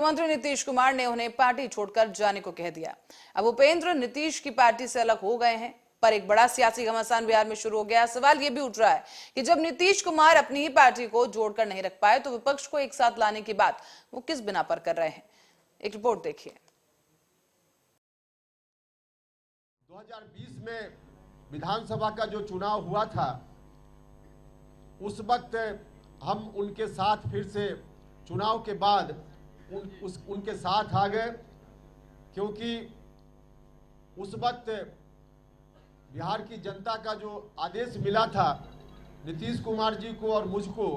मुख्यमंत्री नीतीश कुमार ने उन्हें पार्टी छोड़कर जाने को कह दिया। अब उपेंद्र नीतीश की पार्टी से अलग हो गए हैं, पर एक बड़ा सियासी घमासान बिहार में शुरू हो गया। सवाल यह भी उठ रहा है कि जब नीतीश कुमार अपनी ही पार्टी को जोड़कर नहीं रख पाए तो विपक्ष को एक साथ लाने की बात वो किस बिना पर कर रहे हैं। एक रिपोर्ट देखिए। 2020 में विधानसभा का जो चुनाव हुआ था, उस वक्त हम उनके साथ फिर से चुनाव के बाद उनके साथ आ गए, क्योंकि उस वक्त बिहार की जनता का जो आदेश मिला था नीतीश कुमार जी को और मुझको,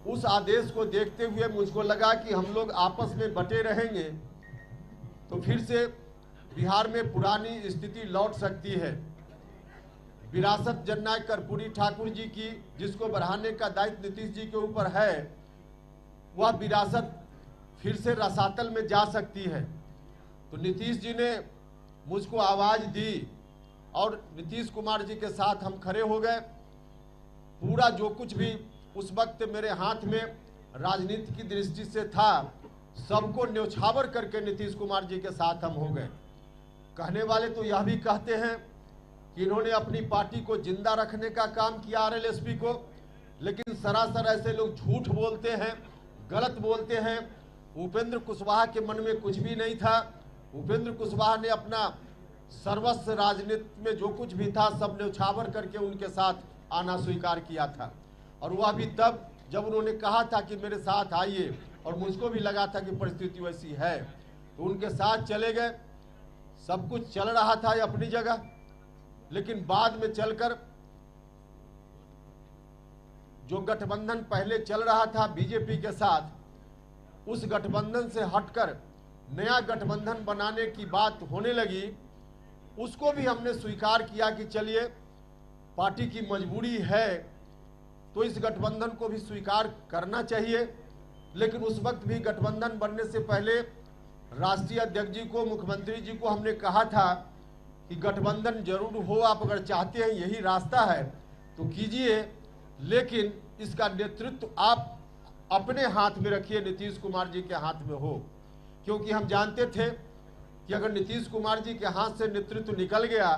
उस आदेश को देखते हुए मुझको लगा कि हम लोग आपस में बटे रहेंगे तो फिर से बिहार में पुरानी स्थिति लौट सकती है। विरासत जननायक कर्पूरी ठाकुर जी की, जिसको बढ़ाने का दायित्व नीतीश जी के ऊपर है, वह विरासत फिर से रसातल में जा सकती है। तो नीतीश जी ने मुझको आवाज दी और नीतीश कुमार जी के साथ हम खड़े हो गए। पूरा जो कुछ भी उस वक्त मेरे हाथ में राजनीति की दृष्टि से था, सबको न्यौछावर करके नीतीश कुमार जी के साथ हम हो गए। कहने वाले तो यह भी कहते हैं कि इन्होंने अपनी पार्टी को जिंदा रखने का काम किया आरएलएसपी को, लेकिन सरासर ऐसे लोग झूठ बोलते हैं, गलत बोलते हैं। उपेंद्र कुशवाहा के मन में कुछ भी नहीं था। उपेंद्र कुशवाहा ने अपना सर्वस्व राजनीति में जो कुछ भी था सब न्यौछावर करके उनके साथ आना स्वीकार किया था, और वह भी तब जब उन्होंने कहा था कि मेरे साथ आइए, और मुझको भी लगा था कि परिस्थिति वैसी है, तो उनके साथ चले गए। सब कुछ चल रहा था अपनी जगह, लेकिन बाद में चलकर जो गठबंधन पहले चल रहा था बीजेपी के साथ, उस गठबंधन से हटकर नया गठबंधन बनाने की बात होने लगी। उसको भी हमने स्वीकार किया कि चलिए पार्टी की मजबूरी है तो इस गठबंधन को भी स्वीकार करना चाहिए। लेकिन उस वक्त भी गठबंधन बनने से पहले राष्ट्रीय अध्यक्ष जी को, मुख्यमंत्री जी को हमने कहा था कि गठबंधन जरूर हो, आप अगर चाहते हैं यही रास्ता है तो कीजिए, लेकिन इसका नेतृत्व आप अपने हाथ में रखिए, नीतीश कुमार जी के हाथ में हो। क्योंकि हम जानते थे कि अगर नीतीश कुमार जी के हाथ से नेतृत्व निकल गया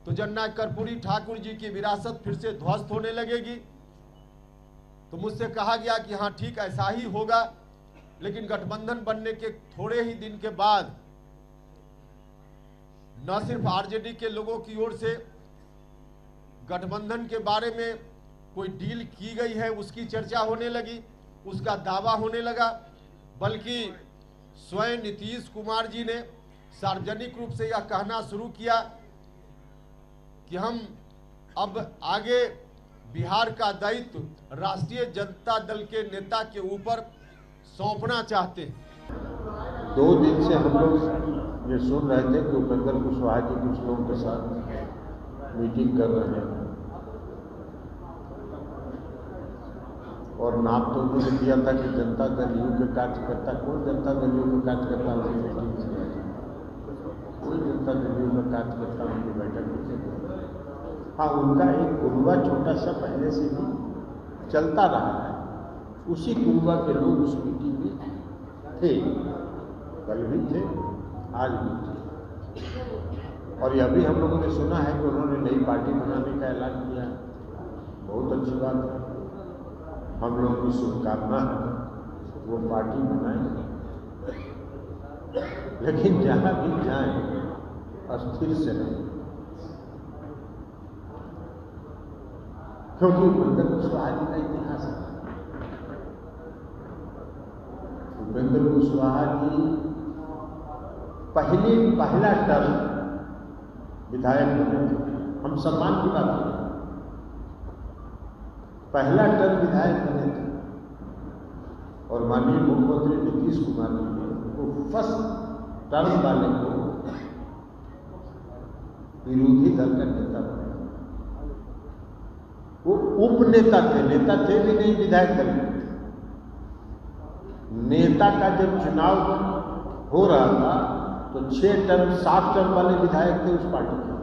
तो जननायक कर्पूरी ठाकुर जी की विरासत फिर से ध्वस्त होने लगेगी। तो मुझसे कहा गया कि हाँ ठीक, ऐसा ही होगा। लेकिन गठबंधन बनने के थोड़े ही दिन के बाद न सिर्फ आरजेडी के लोगों की ओर से गठबंधन के बारे में कोई डील की गई है उसकी चर्चा होने लगी, उसका दावा होने लगा, बल्कि स्वयं नीतीश कुमार जी ने सार्वजनिक रूप से यह कहना शुरू किया कि हम अब आगे बिहार का दायित्व राष्ट्रीय जनता दल के नेता के ऊपर सौंपना चाहते हैं। 2 दिन से हम लोग ये सुन रहे थे कि उपेंद्र कुशवाहा जी कुछ लोगों के साथ मीटिंग कर रहे हैं, और नाम तो उन्होंने दिया था कि जनता दल यू के कार्यकर्ता। कौन जनता दल यू के कार्यकर्ता उनकी मीटिंग से गए? कोई जनता दल यू का कार्यकर्ता उनकी बैठक में से गए। हाँ, उनका एक कुनबा छोटा सा पहले से भी चलता रहा है, उसी कुनबा के लोग उस मीटिंग में थे, कल भी थे, आज भी थे। और यह भी हम लोगों ने सुना है कि उन्होंने नई पार्टी बनाने का ऐलान किया है। बहुत अच्छी बात है, हम लोग की शुभकामना है वो पार्टी बनाएंगे, लेकिन जहाँ भी जाएं अस्थिर से नहीं, क्योंकि उपेंद्र कुशवाहा जी का इतिहास है। उपेंद्र कुशवाहा जी पहला टर्म विधायक बने थे। हम सम्मान की बात करें, पहला टर्म विधायक बने थे, और माननीय मुख्यमंत्री नीतीश कुमार जी ने वो फर्स्ट टर्म वाले को विरोधी दल का नेता बनाया। वो उपनेता थे, नेता थे भी नहीं विधायक दल में। नेता का जब चुनाव हो रहा था तो 6 टर्म 7 टर्म वाले विधायक थे उस पार्टी के।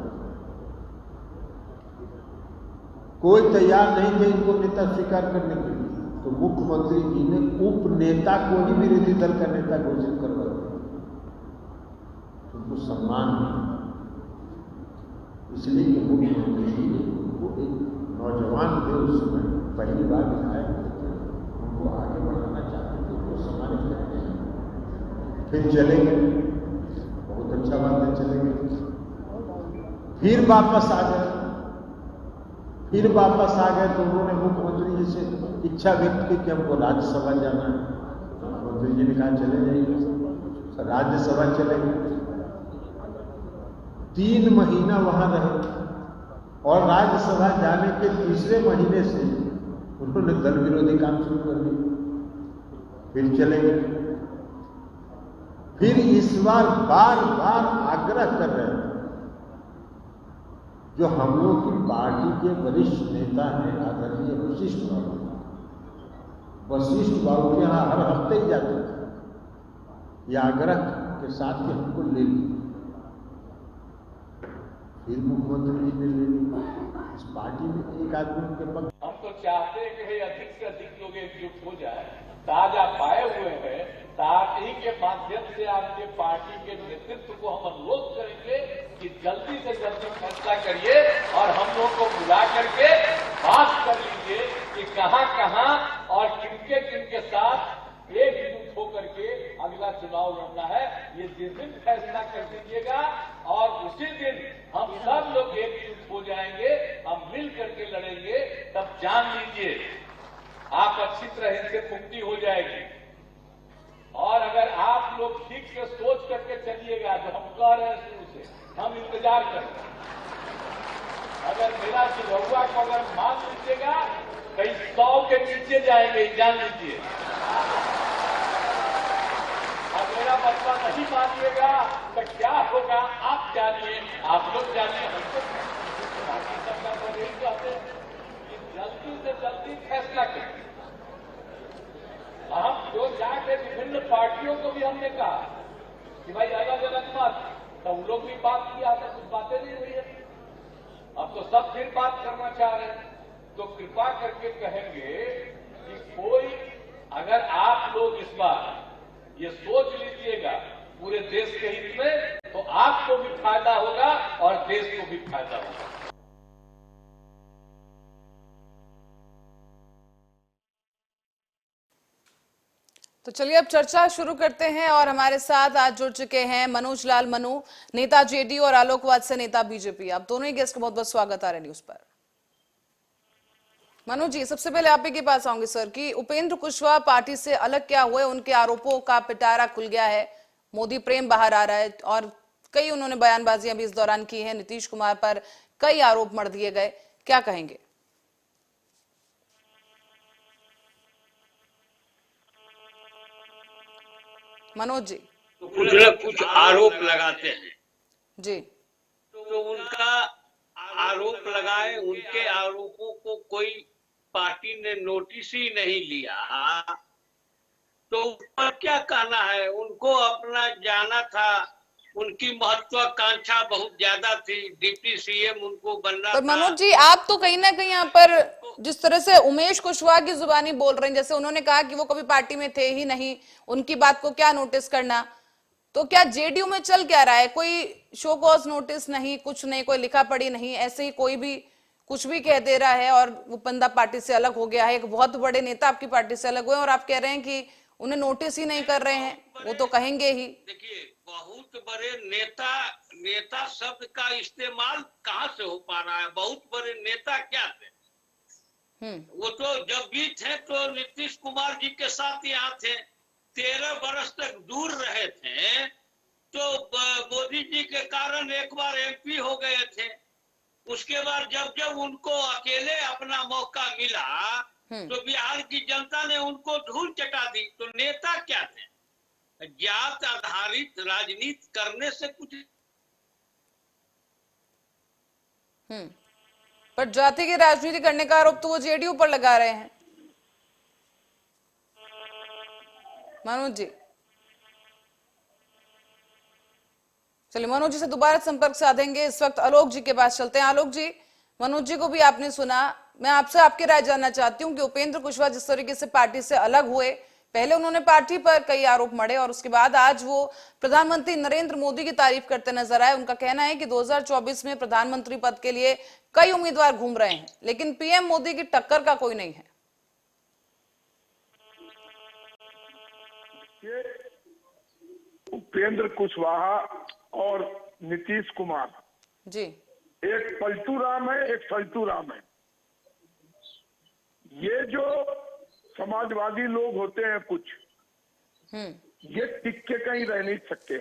कोई तैयार नहीं थे इनको नेता स्वीकार करने के लिए। तो मुख्यमंत्री जी ने उपनेता को ही विरोधी दल का नेता घोषित करवा दिया, उनको सम्मान नहीं। इसलिए कि मुख्यमंत्री जी ने उनको एक नौजवान थे, उस समय पहली बार विधायक थे, उनको आगे बढ़ाना चाहते थे, उनको सम्मानित करते हैं। फिर चले गए, बहुत अच्छा बात है, चले गए। फिर वापस आ गए, तो उन्होंने मुख्यमंत्री जी से इच्छा व्यक्त की कि हमको राज्यसभा जाना है। मुख्यमंत्री जी ने कहा चले जाइए, राज्यसभा चले गए। 3 महीना वहां रहे और राज्यसभा जाने के तीसरे महीने से उन्होंने दल विरोधी काम शुरू कर दिया। फिर चले गए। फिर इस बार बार बार आग्रह कर रहे हैं, जो हम लोग की पार्टी के वरिष्ठ नेता हैं आदरणीय वशिष्ठ बाबू के यहाँ हर हफ्ते ही जाते थे, यह आग्रह के साथ कि हमको ले ली। फिर मुख्यमंत्री जी ने ले ली। इस पार्टी में एक आदमी के पक्ष। हम तो चाहते हैं कि अधिक से अधिक लोग एकजुट हो जाए। ताजा पाए हुए हैं, ताकि के माध्यम से आपके पार्टी के नेतृत्व को हम अनुरोध करेंगे कि जल्दी से जल्दी फैसला करिए और हम लोग को बुला करके बात कर लीजिए कि कहां कहां और किनके किनके साथ एकजुट होकर के अगला चुनाव लड़ना है। ये जिस दिन फैसला कर दीजिएगा और उसी दिन हम सब लोग एकजुट हो जाएंगे, हम मिल करके लड़ेंगे, तब जान लीजिए आप अच्छी तरह इनसे मुक्ति हो जाएगी। और अगर आप लोग ठीक से सोच करके चलिएगा, तो हम कह रहे हैं शुरू से, हम इंतजार करेंगे। अगर मेरा सुझाव को अगर मान लीजिएगा, कहीं 100 के नीचे जाएंगे, जान लीजिए। अब मेरा मसला नहीं मानिएगा तो क्या होगा आप जानिए, आप लोग जानिए। हमको बाकी सरकार को यही कहते हैं कि जल्दी से जल्दी फैसला करें। हम जो जाके विभिन्न पार्टियों को भी हमने कहा कि भाई अलग अलग मत, तो उन लोग भी बात किया था, कुछ बातें नहीं हुई है। अब तो सब फिर बात करना चाह रहे हैं। तो कृपा करके कहेंगे कि कोई, अगर आप लोग इस बार ये सोच लीजिएगा पूरे देश के हित में, तो आपको भी फायदा होगा और देश को भी फायदा होगा। तो चलिए अब चर्चा शुरू करते हैं और हमारे साथ आज जुड़ चुके हैं मनोज लाल मनु, नेता जेडीयू, और आलोक वात्सल्य, नेता बीजेपी। आप दोनों ही गेस्ट का बहुत बहुत स्वागत आ न्यूज पर। मनु जी, सबसे पहले आप ही के पास आऊंगे सर कि उपेंद्र कुशवाहा पार्टी से अलग क्या हुए, उनके आरोपों का पिटारा खुल गया है, मोदी प्रेम बाहर आ रहा है और कई उन्होंने बयानबाजियां भी इस दौरान की हैं, नीतीश कुमार पर कई आरोप मढ़ दिए गए, क्या कहेंगे? मनोज जी, तो कुछ न कुछ आरोप लगाते हैं जी, तो उनका आरोप लगाए, उनके आरोपों को कोई पार्टी ने नोटिस ही नहीं लिया, तो ऊपर क्या कहना है? उनको अपना जाना था, उनकी महत्वाकांक्षा बहुत ज्यादा थी, डिप्टी सीएम उनको बनना पर था। मनोज जी, आप तो कहीं ना कहीं यहाँ पर जिस तरह से उमेश कुशवाहा की जुबानी बोल रहे हैं, जैसे उन्होंने कहा कि वो कभी पार्टी में थे ही नहीं, उनकी बात को क्या नोटिस करना, तो क्या जेडीयू में चल क्या रहा है? कोई शो कॉज नोटिस नहीं, कुछ नहीं, कोई लिखा पढ़ी नहीं, ऐसे ही कोई भी कुछ भी कह दे रहा है और वो बंदा पार्टी से अलग हो गया है। एक बहुत बड़े नेता आपकी पार्टी से अलग हुए और आप कह रहे हैं कि उन्हें नोटिस ही नहीं कर रहे हैं, वो तो कहेंगे ही। देखिए, बहुत बड़े नेता शब्द का इस्तेमाल कहाँ से हो पा रहा है? बहुत बड़े नेता क्या थे? वो तो जब भी थे तो नीतीश कुमार जी के साथ यहाँ थे, 13 वर्ष तक दूर रहे थे, तो मोदी जी के कारण एक बार एमपी हो गए थे। उसके बाद जब जब उनको अकेले अपना मौका मिला तो बिहार की जनता ने उनको धूल चटा दी। तो नेता क्या थे? जात आधारित राजनीति करने से कुछ। पर जाति की राजनीति करने का आरोप तो वो जेडीयू पर लगा रहे हैं। मनोज जी, चलिए मनोज जी से दोबारा संपर्क साधेंगे। इस वक्त आलोक जी के पास चलते हैं। आलोक जी, मनोज जी को भी आपने सुना, मैं आपसे आपकी राय जानना चाहती हूँ कि उपेंद्र कुशवाहा जिस तरीके से पार्टी से अलग हुए, पहले उन्होंने पार्टी पर कई आरोप मढ़े और उसके बाद आज वो प्रधानमंत्री नरेंद्र मोदी की तारीफ करते नजर आए। उनका कहना है कि 2024 में प्रधानमंत्री पद के लिए कई उम्मीदवार घूम रहे हैं, लेकिन पीएम मोदी की टक्कर का कोई नहीं है। उपेंद्र कुशवाहा और नीतीश कुमार जी, एक पलटू राम है, एक फलतू राम है। ये जो समाजवादी लोग होते हैं कुछ, ये टिक के कहीं रह नहीं सकते।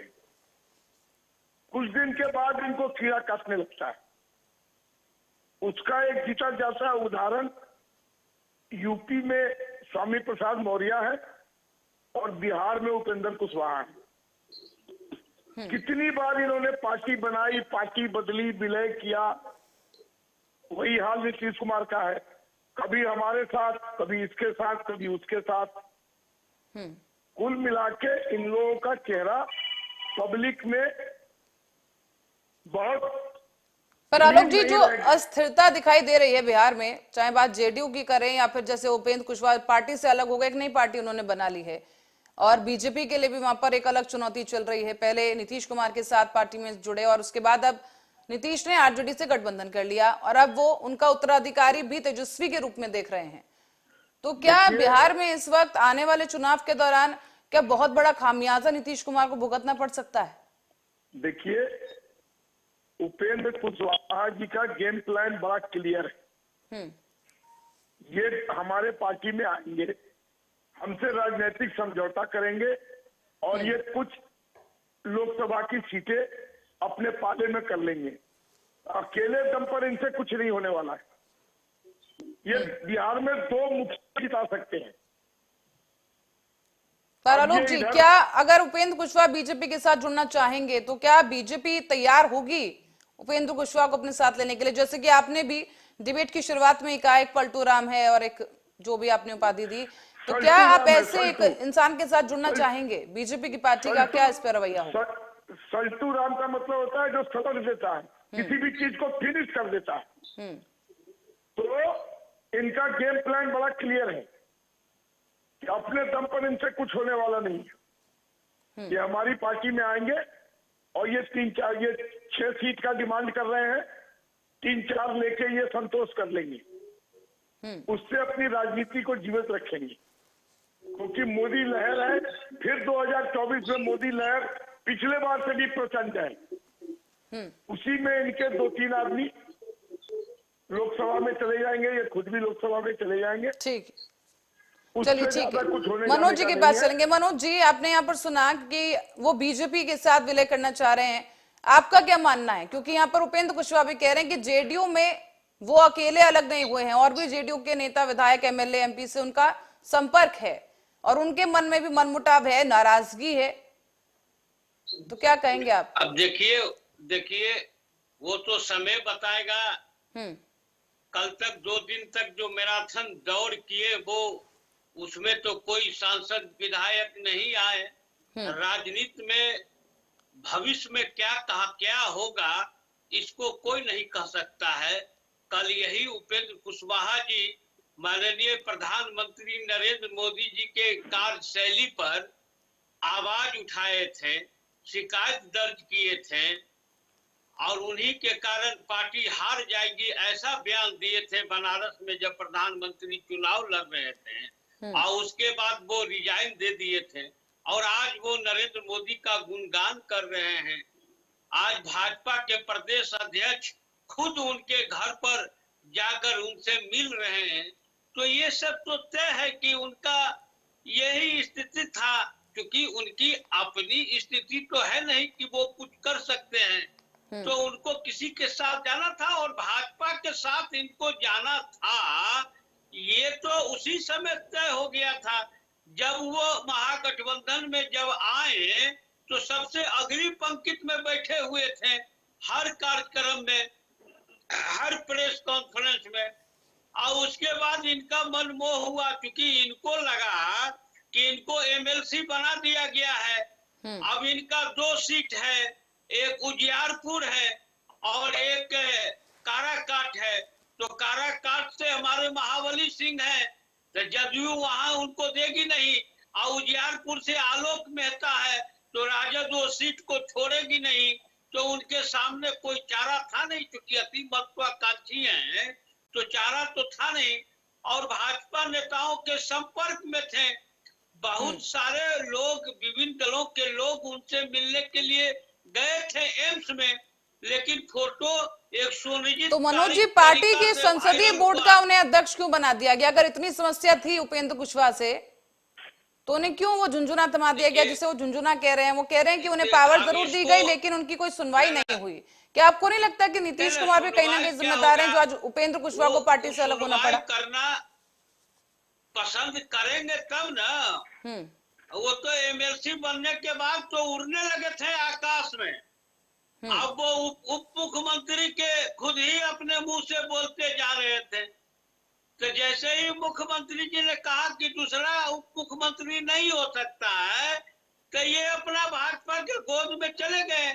कुछ दिन के बाद इनको कीड़ा काटने लगता है। उसका एक जीता जैसा उदाहरण यूपी में स्वामी प्रसाद मौर्य है और बिहार में उपेंद्र कुशवाहा है। कितनी बार इन्होंने पार्टी बनाई, पार्टी बदली, विलय किया। वही हाल नीतीश कुमार का है, कभी हमारे साथ, कभी इसके साथ, कभी उसके साथ। कुल मिला के इन लोगों का चेहरा पब्लिक में बहुत, पर आलोक जी, जो अस्थिरता दिखाई दे रही है बिहार में, चाहे बात जेडीयू की करें या फिर जैसे उपेंद्र कुशवाहा पार्टी से अलग हो गए, एक नई पार्टी उन्होंने बना ली है और बीजेपी के लिए भी वहां पर एक अलग चुनौती चल रही है। पहले नीतीश कुमार के साथ पार्टी में जुड़े और उसके बाद अब नीतीश ने आरजेडी से गठबंधन कर लिया और अब वो उनका उत्तराधिकारी भी तेजस्वी के रूप में देख रहे हैं। तो क्या बिहार में इस वक्त आने वाले चुनाव के दौरान क्या बहुत बड़ा खामियाजा नीतीश कुमार को भुगतना पड़ सकता है? देखिए, उपेंद्र कुशवाहा जी का गेम प्लान बड़ा क्लियर है। ये हमारे पार्टी में आएंगे, हमसे राजनीतिक समझौता करेंगे और ये कुछ लोकसभा की सीटें अपने पाले में कर लेंगे। अकेले दम पर इनसे कुछ नहीं होने वाला है। ये बिहार में 2 मुखिया जिता सकते हैं। पर आलोक जी, क्या अगर उपेंद्र कुशवाहा बीजेपी के साथ जुड़ना चाहेंगे तो क्या बीजेपी तैयार होगी उपेंद्र कुशवाहा को अपने साथ लेने के लिए? जैसे कि आपने भी डिबेट की शुरुआत में कहा, एक पलटू राम है और एक जो भी आपने उपाधि दी, तो क्या आप ऐसे एक इंसान के साथ जुड़ना चाहेंगे? बीजेपी की पार्टी का क्या इस पर रवैया होगा? सल्टू राम का मतलब होता है जो सदर देता है, किसी भी चीज को फिनिश कर देता है। तो इनका गेम प्लान बड़ा क्लियर है कि अपने दम पर इनसे कुछ होने वाला नहीं है। ये हमारी पार्टी में आएंगे और ये 6 सीट का डिमांड कर रहे हैं, 3-4 लेके ये संतोष कर लेंगे। उससे अपनी राजनीति को जीवित रखेंगे, क्योंकि मोदी लहर है। फिर 2024 में मोदी लहर पिछले बार से भी प्रचंड है। उसी में इनके 2-3 आदमी लोकसभा में चले जाएंगे, ये खुद भी लोकसभा में चले जाएंगे। ठीक, चलिए ठीक है, मनोज जी के पास चलेंगे। मनोज जी, आपने यहाँ पर सुना कि वो बीजेपी के साथ विलय करना चाह रहे हैं, आपका क्या मानना है? क्योंकि यहाँ पर उपेंद्र कुशवाहा भी कह रहे हैं कि जेडीयू में वो अकेले अलग नहीं हुए हैं और भी जेडीयू के नेता, विधायक, एमएलए, एमपी से उनका संपर्क है और उनके मन में भी मनमुटाव है, नाराजगी है। तो क्या कहेंगे आप? अब देखिए वो तो समय बताएगा। कल तक 2 दिन तक जो मैराथन दौड़ किए, वो उसमें तो कोई सांसद विधायक नहीं आए। राजनीति में भविष्य में क्या होगा इसको कोई नहीं कह सकता है। कल यही उपेंद्र कुशवाहा जी माननीय प्रधानमंत्री नरेंद्र मोदी जी के कार्यशैली पर आवाज उठाए थे, शिकायत दर्ज किए थे और उन्हीं के कारण पार्टी हार जाएगी ऐसा बयान दिए थे बनारस में जब प्रधानमंत्री चुनाव लड़ रहे थे। और उसके बाद वो रिजाइन दे दिए थे और आज वो नरेंद्र मोदी का गुणगान कर रहे हैं। आज भाजपा के प्रदेश अध्यक्ष खुद उनके घर पर जाकर उनसे मिल रहे हैं। तो ये सब तो तय है कि उनका यही स्थिति था, क्योंकि उनकी अपनी स्थिति तो है नहीं कि वो कुछ कर सकते हैं। तो उनको किसी के साथ जाना था और भाजपा के साथ इनको जाना था। ये तो उसी समय तय हो गया था जब वो महागठबंधन में जब आए तो सबसे अग्रिम पंक्ति में बैठे हुए थे, हर कार्यक्रम में, हर प्रेस कॉन्फ्रेंस में। और उसके बाद इनका मनमोह हुआ, क्योंकि इनको लगा कि इनको एमएलसी बना दिया गया है। अब इनका 2 सीट है, एक उजियारपुर है और एक काराकाट है। तो काराकाट से हमारे महाबली सिंह हैं, तो जदयू वहां उनको देगी नहीं, और उजियारपुर से आलोक मेहता है, तो राजद वो सीट को छोड़ेगी नहीं, तो उनके सामने कोई चारा था नहीं, क्योंकि अति महत्वाकांक्षी हैं, तो चारा तो था नहीं। और भाजपा नेताओं के संपर्क में थे, बहुत सारे लोग, विभिन्न दलों के लोग उनसे मिलने के लिए गए थे एम्स में, लेकिन फोटो एक सुनिश्चित। तो मनोज जी, पार्टी के संसदीय बोर्ड का उन्हें अध्यक्ष क्यों बना दिया गया? अगर इतनी समस्या थी उपेंद्र कुशवाहा से, तो उन्हें क्यों वो झुंझुना थमा दिया गया, जिसे वो झुंझुना कह रहे हैं? वो कह रहे हैं कि उन्हें पावर जरूर दी गई, लेकिन उनकी कोई सुनवाई नहीं हुई। क्या आपको नहीं लगता कि नीतीश कुमार भी कहीं ना कहीं जिम्मेदार हैं, जो आज उपेंद्र कुशवाहा को पार्टी से अलग होना पड़ा? करना पसंद करेंगे तब ना। वो तो एमएलसी बनने के बाद तो उड़ने लगे थे आकाश में। अब वो उप मुख्यमंत्री के खुद ही अपने मुंह से बोलते जा रहे थे। तो जैसे ही मुख्यमंत्री जी ने कहा कि दूसरा उप मुख्यमंत्री नहीं हो सकता है, तो ये अपना भाजपा के गोद में चले गए।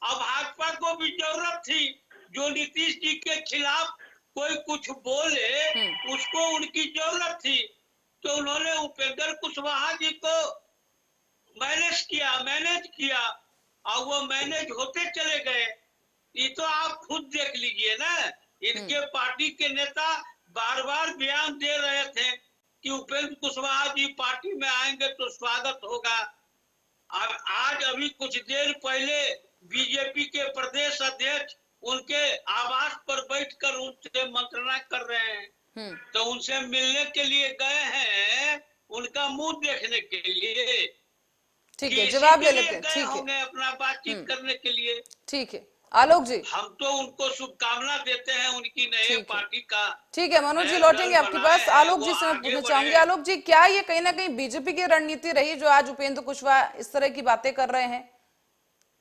अब भाजपा को भी जरूरत थी, जो नीतीश जी के खिलाफ कोई कुछ बोले, उसको उनकी जरूरत थी, तो उन्होंने उपेंद्र कुशवाहा जी को मैनेज किया, और वो मैनेज होते चले गए। ये तो आप खुद देख लीजिए ना, इनके पार्टी के नेता बार बार बयान दे रहे थे कि उपेंद्र कुशवाहा जी पार्टी में आएंगे तो स्वागत होगा। और आज अभी कुछ देर पहले बीजेपी के प्रदेश अध्यक्ष उनके आवास पर बैठकर उनसे मंत्रणा कर रहे हैं, तो उनसे मिलने के लिए गए हैं, उनका मुंह देखने के लिए। ठीक है, जवाब ले लेते हैं। ठीक है, अपना बातचीत करने के लिए। ठीक है आलोक जी, हम तो उनको शुभकामना देते हैं उनकी नई पार्टी का। ठीक है मनोज जी, लौटेंगे आपके पास। आलोक जी से मैं पूछना चाहूंगी, आलोक जी, क्या ये कहीं ना कहीं बीजेपी की रणनीति रही, जो आज उपेंद्र कुशवाहा इस तरह की बातें कर रहे हैं?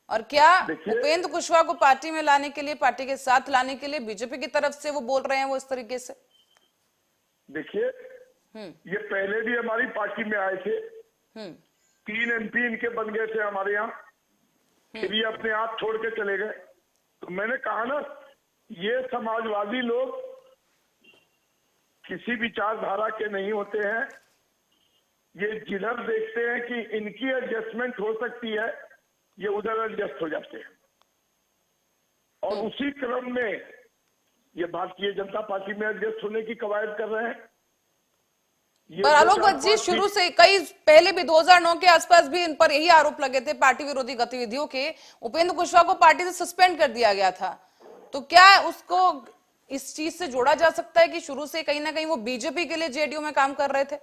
और क्या उपेंद्र कुशवाहा को पार्टी में लाने के लिए, पार्टी के साथ लाने के लिए बीजेपी की तरफ से वो बोल रहे हैं वो इस तरीके से? देखिए, ये पहले भी हमारी पार्टी में आए थे, 3 MP इनके बन गए थे हमारे यहाँ, फिर ये अपने आप छोड़ के चले गए। तो मैंने कहा ना, ये समाजवादी लोग किसी विचारधारा के नहीं होते हैं। ये जिधर देखते हैं कि इनकी एडजस्टमेंट हो सकती है, ये उधर एडजस्ट हो जाते हैं, और उसी क्रम में ये भारतीय जनता पार्टी में एडजस्ट होने की कवायद कर रहे हैं। पर आलोक जी, शुरू से कई पहले भी 2009 के आसपास भी इन पर यही आरोप लगे थे पार्टी विरोधी गतिविधियों के। उपेंद्र कुशवाहा को पार्टी से सस्पेंड कर दिया गया था, तो क्या उसको इस चीज से जोड़ा जा सकता है कि शुरू से कहीं ना कहीं वो बीजेपी के लिए जेडीयू में काम कर रहे थे?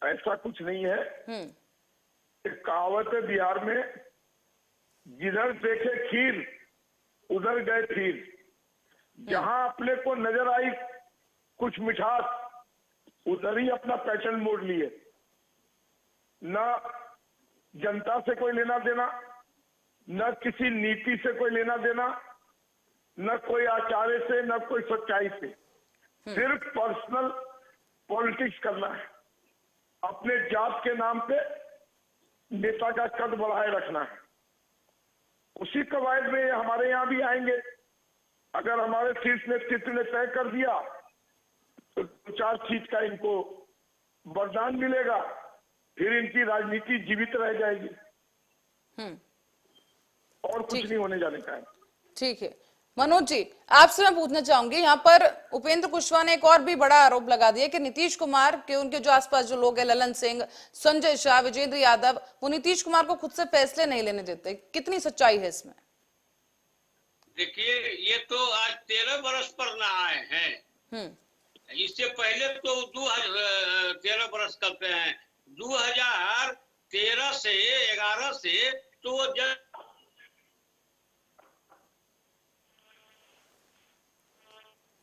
ऐसा कुछ नहीं है। एक कहावत है बिहार में, जिधर देखे खीर उधर गए फिर। जहां अपने को नजर आई कुछ मिठास, उधर ही अपना पैटर्न मोड़ लिए। न जनता से कोई लेना देना, न किसी नीति से कोई लेना देना, न कोई आचार्य से, न कोई सच्चाई से। सिर्फ पर्सनल पॉलिटिक्स करना है, अपने जात के नाम पे नेता का कद बढ़ाए रखना है। उसी कवायद में हमारे यहाँ भी आएंगे। अगर हमारे शीर्ष नेतृत्व ने तय कर दिया तो 4 सीट का इनको वरदान मिलेगा, फिर इनकी राजनीति जीवित रह जाएगी, और कुछ नहीं होने जाने का है। ठीक है मनोज जी, आपसे मैं पूछना चाहूंगी, यहाँ पर उपेंद्र कुशवाहा ने एक और भी बड़ा आरोप लगा दिया कि नीतीश कुमार के, उनके जो आसपास जो लोग हैं, ललन सिंह, संजय शाह, विजेंद्र यादव, वो नीतीश कुमार को खुद से फैसले नहीं लेने देते। कितनी सच्चाई है इसमें? देखिए, ये तो आज 13 बरस पर ना आए हैं। इससे पहले तो 13 बरस करते हैं, 2013 से 11 से तो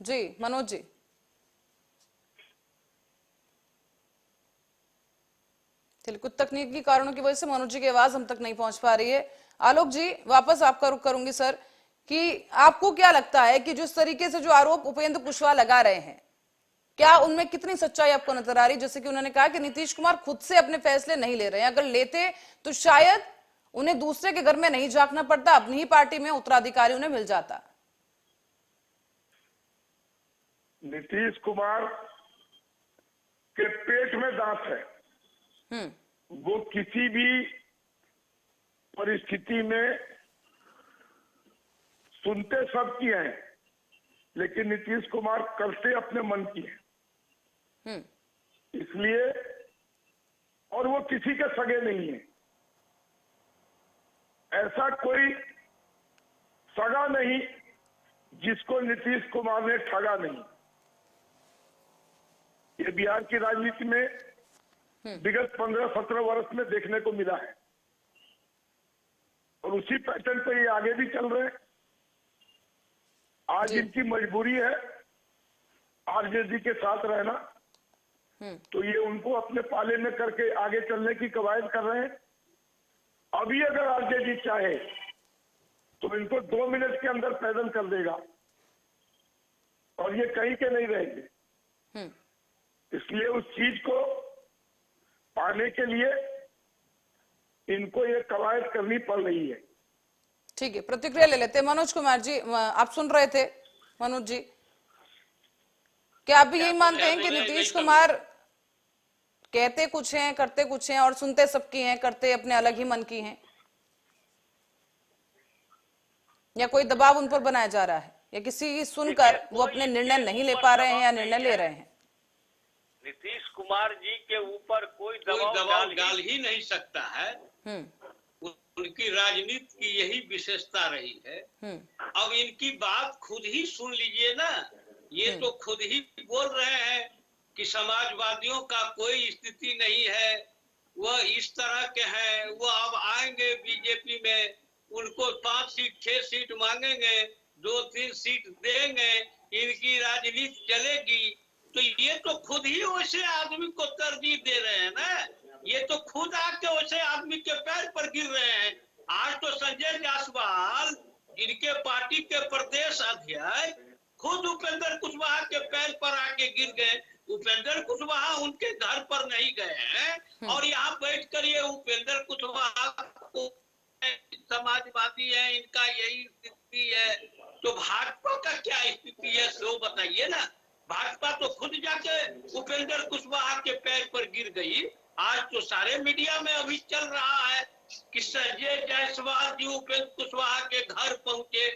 जी मनोज जी, चलिए कुछ तकनीकी कारणों की वजह से मनोज जी की आवाज हम तक नहीं पहुंच पा रही है। आलोक जी, वापस आपका रुख करूंगी सर, कि आपको क्या लगता है कि जिस तरीके से जो आरोप उपेंद्र कुशवाहा लगा रहे हैं, क्या उनमें कितनी सच्चाई आपको नजर आ रही है? जैसे कि उन्होंने कहा कि नीतीश कुमार खुद से अपने फैसले नहीं ले रहे हैं, अगर लेते तो शायद उन्हें दूसरे के घर में नहीं झांकना पड़ता, अपनी ही पार्टी में उत्तराधिकारी उन्हें मिल जाता। नीतीश कुमार के पेट में दांत है। वो किसी भी परिस्थिति में सुनते सबकी हैं, लेकिन नीतीश कुमार करते अपने मन की है। इसलिए, और वो किसी के सगे नहीं है। ऐसा कोई सगा नहीं जिसको नीतीश कुमार ने ठगा नहीं। ये बिहार की राजनीति में विगत 15-17 वर्ष में देखने को मिला है, और उसी पैटर्न पे ये आगे भी चल रहे हैं। आज इनकी मजबूरी है आरजेडी के साथ रहना, तो ये उनको अपने पाले में करके आगे चलने की कवायद कर रहे हैं। अभी अगर आरजेडी चाहे तो इनको 2 मिनट के अंदर पैदल कर देगा, और ये कहीं के नहीं रहेंगे। इसलिए उस चीज को पाने के लिए इनको ये कवायद करनी पड़ रही है। ठीक है, प्रतिक्रिया ले लेते हैं। मनोज कुमार जी, आप सुन रहे थे? मनोज जी, क्या आप भी यही मानते हैं कि नीतीश कुमार कहते कुछ हैं, करते कुछ हैं, और सुनते सबकी हैं, करते अपने अलग ही मन की हैं, या कोई दबाव उन पर बनाया जा रहा है, या किसी की सुनकर वो अपने निर्णय नहीं ले पा रहे हैं या निर्णय ले रहे हैं? नीतीश कुमार जी के ऊपर कोई दबाव डाल ही नहीं सकता है। उनकी राजनीति की यही विशेषता रही है। अब इनकी बात खुद ही सुन लीजिए ना। ये तो खुद ही बोल रहे हैं कि समाजवादियों का कोई स्थिति नहीं है, वह इस तरह के हैं, वो अब आएंगे बीजेपी में, उनको 5 सीट 6 सीट मांगेंगे, 2-3 सीट देंगे, इनकी राजनीति चलेगी। तो ये तो खुद ही वैसे आदमी को तरजीह दे रहे हैं ना। ये तो खुद आके वैसे आदमी के पैर पर गिर रहे हैं। आज तो संजय जायसवाल, इनके पार्टी के प्रदेश अध्यक्ष, खुद उपेंद्र कुशवाहा के पैर पर आके गिर गए। उपेंद्र कुशवाहा उनके घर पर नहीं गए हैं, और यहाँ बैठकर ये उपेंद्र कुशवाहा को समाजवादी है, इनका यही स्थिति है। तो भाजपा का क्या स्थिति है सो बताइए ना। भाजपा तो खुद जाके उपेंद्र कुशवाहा के पैर पर गिर गई। आज तो सारे मीडिया में अभी चल रहा है कि संजय जायसवाल जी उपेंद्र कुशवाहा के घर पहुंचे,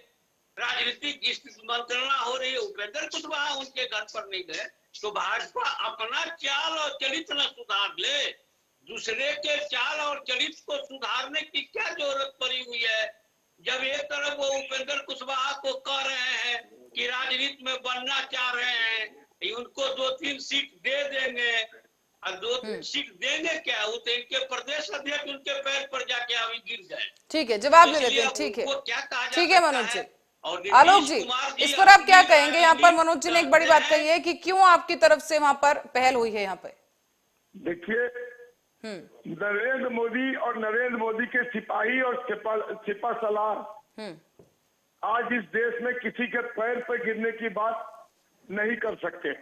राजनीतिक स्थिति मंत्रणा हो रही है, उपेंद्र कुशवाहा उनके घर पर नहीं गए। तो भाजपा अपना चाल और चरित न सुधार ले, दूसरे के चाल और चरित को सुधारने की क्या जरूरत पड़ी हुई है? जब एक तरफ वो उपेंद्र कुशवाहा को कह रहे हैं कि राजनीति में बनना चाह रहे हैं, उनको 2-3 सीट दे देंगे, और 2-3 सीट देंगे क्या, वो तो इनके प्रदेश अध्यक्ष उनके पैर पर जाके अभी गिर गए। ठीक है, जवाब ले लेते हैं। ठीक है, ठीक है मनोज जी। आलोक जी, इस पर आप क्या कहेंगे? यहाँ पर मनोज जी ने एक बड़ी बात कही है कि क्यों आपकी तरफ से वहां पर पहल हुई है। यहाँ पे देखिए, नरेंद्र मोदी और नरेंद्र मोदी के सिपाही और सिपा सलार आज इस देश में किसी के पैर पर गिरने की बात नहीं कर सकते।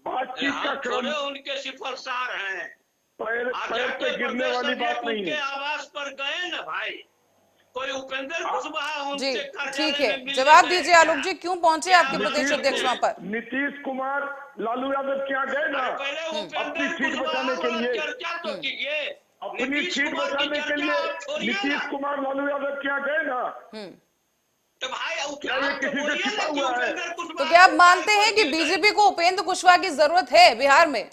बातचीत का क्रम उनके सिफारसार हैं, पैर पे गिरने वाली बात नहीं है। आवास पर गए ना भाई, कोई उपेंद्र कुशवाहा जी, ठीक है, जवाब दीजिए आलोक जी, क्यों पहुंचे आपके प्रदेश अध्यक्ष वहां पर? नीतीश कुमार लालू यादव क्या गए ना अपनी सीट बचाने के लिए, चर्चा तो कीजिए। अपनी सीट बचाने के लिए नीतीश कुमार लालू यादव क्या गए ना, तो भाई क्या ये किसी से छिपा हुआ है? तो क्या आप मानते हैं कि बीजेपी को उपेंद्र कुशवाहा की जरूरत है बिहार में?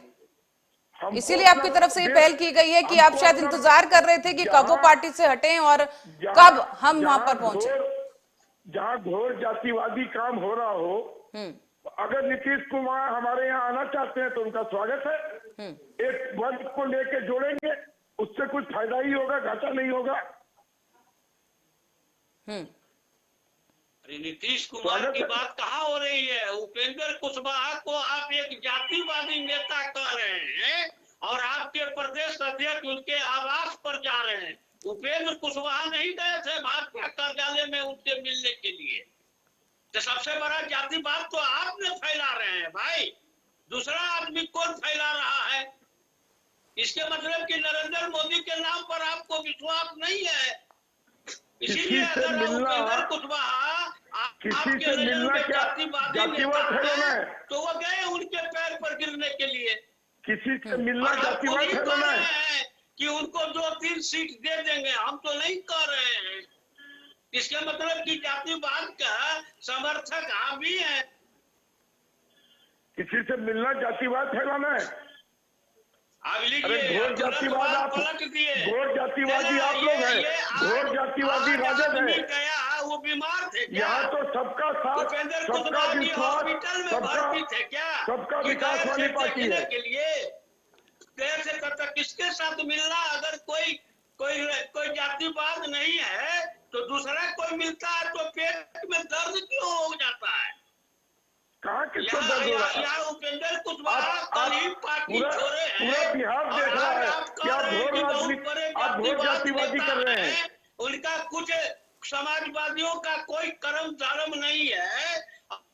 इसीलिए आपकी तरफ से ये पहल की गई है कि आप शायद इंतजार कर रहे थे कि कब वो पार्टी से हटें और कब हम वहां पर पहुंचे। जहां घोर जातिवादी काम हो रहा हो, अगर नीतीश कुमार हमारे यहाँ आना चाहते हैं तो उनका स्वागत है। एक वर्ग को लेके जोड़ेंगे, उससे कुछ फायदा ही होगा, घाटा नहीं होगा। नीतीश कुमार की बात कहाँ हो रही है? उपेंद्र कुशवाहा को आप एक जातिवादी नेता कह रहे हैं, और आपके प्रदेश अध्यक्ष उनके आवास पर जा रहे हैं। उपेंद्र कुशवाहा नहीं गए थे भाजपा कार्यालय में उनसे मिलने के लिए। तो सबसे बड़ा जातिवाद तो आपने फैला रहे हैं भाई, दूसरा आदमी कौन फैला रहा है? इसके मतलब कि नरेंद्र मोदी के नाम पर आपको विश्वास नहीं है। इसीलिए अगर उपेंद्र कुशवाहा किसी आपके से नजर मिलना में क्या जातिवादी जातिवाद नेता फैलाना है है? तो वो गए उनके पैर पर गिरने के लिए। किसी से मिलना और हम जातिवाद खुद ही कह फैलाना रहे है? हैं कि उनको 2-3 सीट दे देंगे, हम तो नहीं कह रहे हैं। इसका मतलब कि जातिवाद का समर्थक आप भी हैं। किसी से मिलना जातिवाद फैलाना है? आप अरे लीजिए, घोर जातिवाद आप, पलट दिए। घोर जातिवादी आप लोग हैं, घोर जातिवादी राजद है। गया वो बीमार थे क्या? यहाँ तो सबका साथ, उपेंद्र सबका कुशवाहा जी विश्वास, हॉस्पिटल में भर्ती थे क्या? सबका कि विकास गए वाली थे पार्टी देखने है। के लिए। देर से करता किसके साथ मिलना? अगर कोई जातिवाद नहीं है तो दूसरा कोई मिलता है तो पेट में दर्द क्यों हो जाता है? कहाँ किसको दर्द हो रहा है? यहाँ उपेंद्र कुशवाहा कल ही पार्टी छोड़े हैं। पूरा बिहार और देख रहा आज है आप कि कह आप रहे हैं घोर कि बहुत बड़े जातिवादी कर रहे हैं। नेता उनका कुछ समाजवादियों का कोई कर्म धर्म नहीं है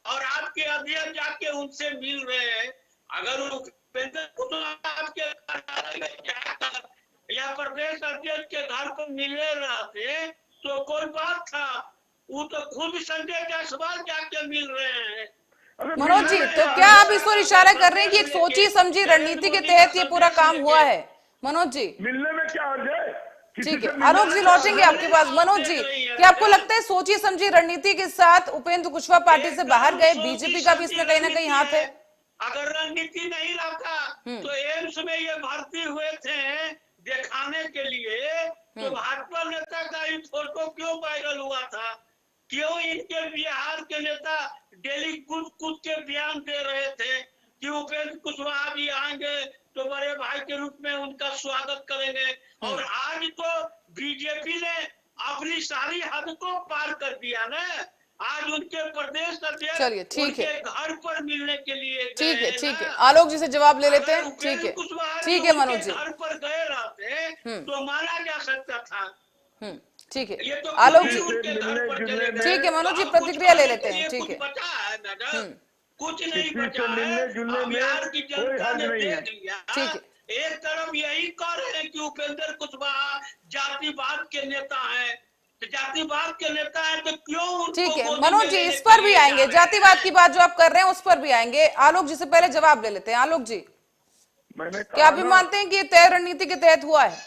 और आपके अध्यक्ष जाके उनसे मिल रहे हैं। अगर उपेंद्र कुशवाहा आपके कार्यालय में जाकर या प्रदेश अध्यक्ष के घर पर मिले रहते तो कोई बात था। वो तो खुद संजय जायसवाल जाके मिल रहे हैं। मनोज जी, तो क्या आप इस पर इशारा कर रहे हैं कि एक सोची समझी रणनीति के तहत ये पूरा काम हुआ है? मनोज जी, मिलने में क्या अर्ज है? ठीक है, आलोक जी लौटेंगे आपके पास। मनोज जी, क्या आपको लगता है सोची समझी रणनीति के साथ उपेंद्र कुशवाहा पार्टी से बाहर गए? बीजेपी का भी इसमें कहीं ना कहीं हाथ है? अगर रणनीति नहीं रखा तो एम्स में ये भर्ती हुए थे दिखाने के लिए, तो भाजपा नेता का ये फोटो क्यों वायरल हुआ था? क्यों इनके बिहार के नेता डेली कूद के बयान दे रहे थे कि उपेंद्र कुशवाहा भी आएंगे तो बड़े भाई के रूप में उनका स्वागत करेंगे? और आज तो बीजेपी ने अपनी सारी हद को पार कर दिया ना। आज उनके प्रदेश अध्यक्ष चलिए, ठीक है, उनके घर पर मिलने के लिए ठीक है, ठीक है, आलोक जी से जवाब ले लेते हैं। ठीक है, ठीक है मनोज जी, घर पर गए रहते तो माना जा सकता था। ठीक है, ये तो आलोक जी, ठीक ठीक है मनोज जी, प्रतिक्रिया ले लेते हैं। ठीक है, बचा है मैडम, कुछ नहीं किसी बचा से मिलने जुलने है। में बिहार की कोई जनता हर्ज ने नहीं है। देख लिया। ठीक है, एक तरफ यही कह रहे हैं कि उपेंद्र कुशवाहा जातिवाद के नेता हैं, तो जातिवाद के नेता है तो क्यों उनको ठीक है गोदी मनोज में जी, लेने इस पर के भी लिए आएंगे, जा रहे हैं? जातिवाद की बात जो आप कर रहे हैं उस पर भी आएंगे। आलोक जी से पहले जवाब ले लेते हैं। आलोक जी, मैंने क्या आप भी मानते हैं कि ये तय रणनीति के तहत हुआ है?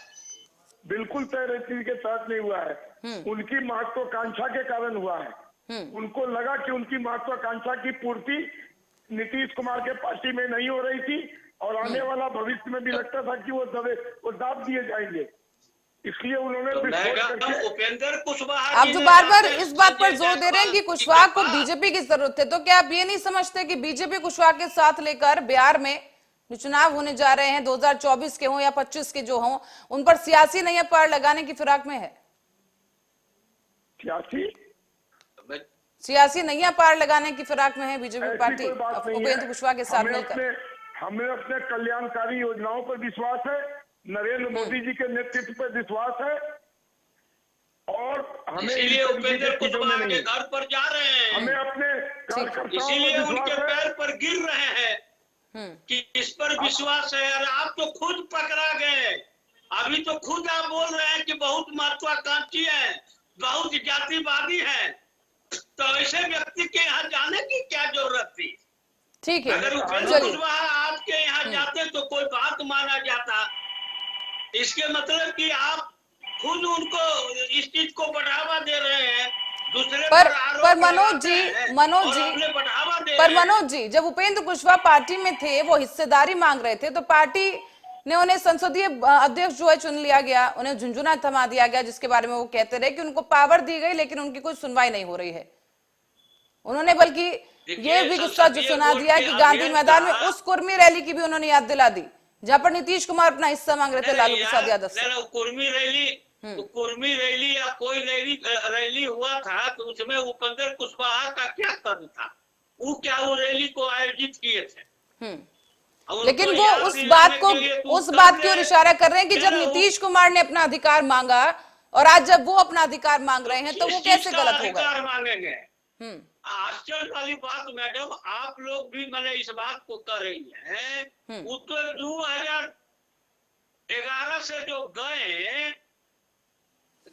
बिल्कुल तय रणनीति के तहत नहीं हुआ है। उनकी महत्वाकांक्षा के कारण हुआ है। उनको लगा कि उनकी महत्वाकांक्षा की पूर्ति नीतीश कुमार के पार्टी में नहीं हो रही थी और आने वाला भविष्य में भी लगता था कि वो दाब दिए जाएंगे, इसलिए उन्होंने उपेंद्र कुशवाहा आप जो बार बार इस बात पर जोर दे रहे हैं कि कुशवाहा को बीजेपी की जरूरत है, तो क्या आप ये नहीं समझते कि बीजेपी कुशवाहा के साथ लेकर बिहार में जो चुनाव होने जा रहे हैं 2024 के हों या 25 के जो हों, उन पर सियासी नया पार लगाने की फिराक में है? सियासी नैया पार लगाने की फिराक में है बीजेपी पार्टी उपेंद्र कुशवाहा के साथ मिलकर। हमें अपने कल्याणकारी योजनाओं पर विश्वास है, नरेंद्र मोदी जी के नेतृत्व पर विश्वास है और हमें इसीलिए उपेंद्र कुशवाहा के घर पर जा रहे हैं। हमें अपने इसीलिए उनके पैर पर गिर रहे हैं कि इस पर विश्वास है। और आप तो खुद पकड़ा गए, अभी तो खुद आप बोल रहे हैं कि बहुत महत्वाकांक्षी है, बहुत जातिवादी है, तो ऐसे व्यक्ति के यहाँ जाने की क्या जरूरत थी? ठीक है, अगर उपेंद्र कुशवाहा आपके यहाँ जाते तो कोई बात माना जाता। इसके मतलब कि आप खुद उनको इस चीज को बढ़ावा दे रहे हैं, दूसरे पर मनोज जी, जब उपेंद्र कुशवाहा पार्टी में थे, वो हिस्सेदारी मांग रहे थे, तो पार्टी ने उन्हें संसदीय अध्यक्ष जो है चुन लिया गया, उन्हें झुंझुना थमा दिया गया, जिसके बारे में वो कहते रहे कि उनको पावर दी गई लेकिन उनकी कोई सुनवाई नहीं हो रही है। उन्होंने बल्कि ये भी किस्सा जो सुना दिया कि गांधी मैदान में उस कुर्मी रैली की भी उन्होंने याद दिला दी, जहां पर नीतीश कुमार अपना हिस्सा मांग रहे थे लालू प्रसाद यादव से। कुर्मी रैली या कोई रैली हुआ था तो उसमें उपेंद्र कुशवाहा का क्या कर्म था? वो क्या वो रैली को आयोजित किए थे? लेकिन वो उस बात की ओर इशारा कर रहे हैं कि जब नीतीश कुमार ने अपना अधिकार मांगा और आज जब वो अपना अधिकार मांग रहे हैं तो वो कैसे गलत होगा? मांगेंगे। आश्चर्य वाली बात मैडम, आप लोग भी मैंने इस बात को कह रही है। वो तो 2011 से जो गए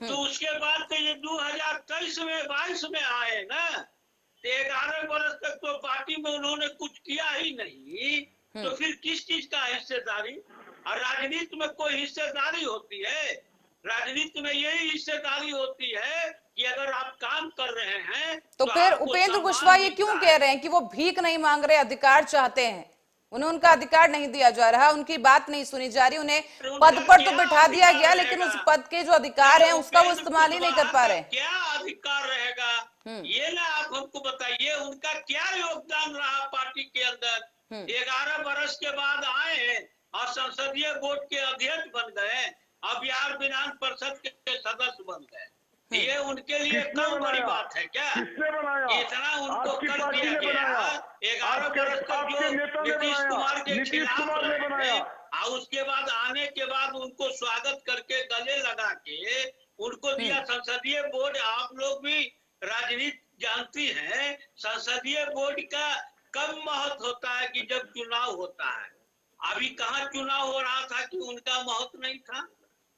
तो उसके बाद तो ये 2023 में 22 में आए ना, 11 वर्ष तक तो पार्टी में उन्होंने कुछ किया ही नहीं, तो फिर किस चीज का हिस्सेदारी? और राजनीति में कोई हिस्सेदारी होती है? राजनीति में यही हिस्सेदारी होती है कि अगर आप काम कर रहे हैं तो फिर आपको उपेंद्र सम्मान कुशवाहा ये क्यों मिलता कह है। रहे हैं कि वो भीख नहीं मांग रहे, अधिकार चाहते हैं? उन्हें उनका अधिकार नहीं दिया जा रहा, उनकी बात नहीं सुनी जा रही, उन्हें पद पर तो बिठा दिया गया, लेकिन उस पद के जो अधिकार हैं उसका वो इस्तेमाल ही नहीं कर पा रहे। क्या अधिकार रहेगा ये ना आप हमको बताइए। उनका क्या योगदान रहा पार्टी के अंदर? 11 वर्ष के बाद आए और संसदीय बोर्ड के अध्यक्ष बन गए, अब बिहार विधान परिषद के सदस्य बन गए। ये उनके लिए कम बड़ी बात है क्या? किसने बनाया? इतना उनको आपकी कर पार्टी दिया ने गया। बनाया। 11 वर्ष तक आपके जो नेता ने नीतीश बनाया। कुमार के नीतीश खिलाफ कुमार ने रहे बनाया। और उसके बाद आने के बाद उनको स्वागत करके गले लगा के उनको दिया संसदीय बोर्ड। आप लोग भी राजनीति जानती हैं, संसदीय बोर्ड का कब महत्व होता है कि जब चुनाव होता है। अभी कहाँ चुनाव हो रहा था कि उनका महत्व नहीं था?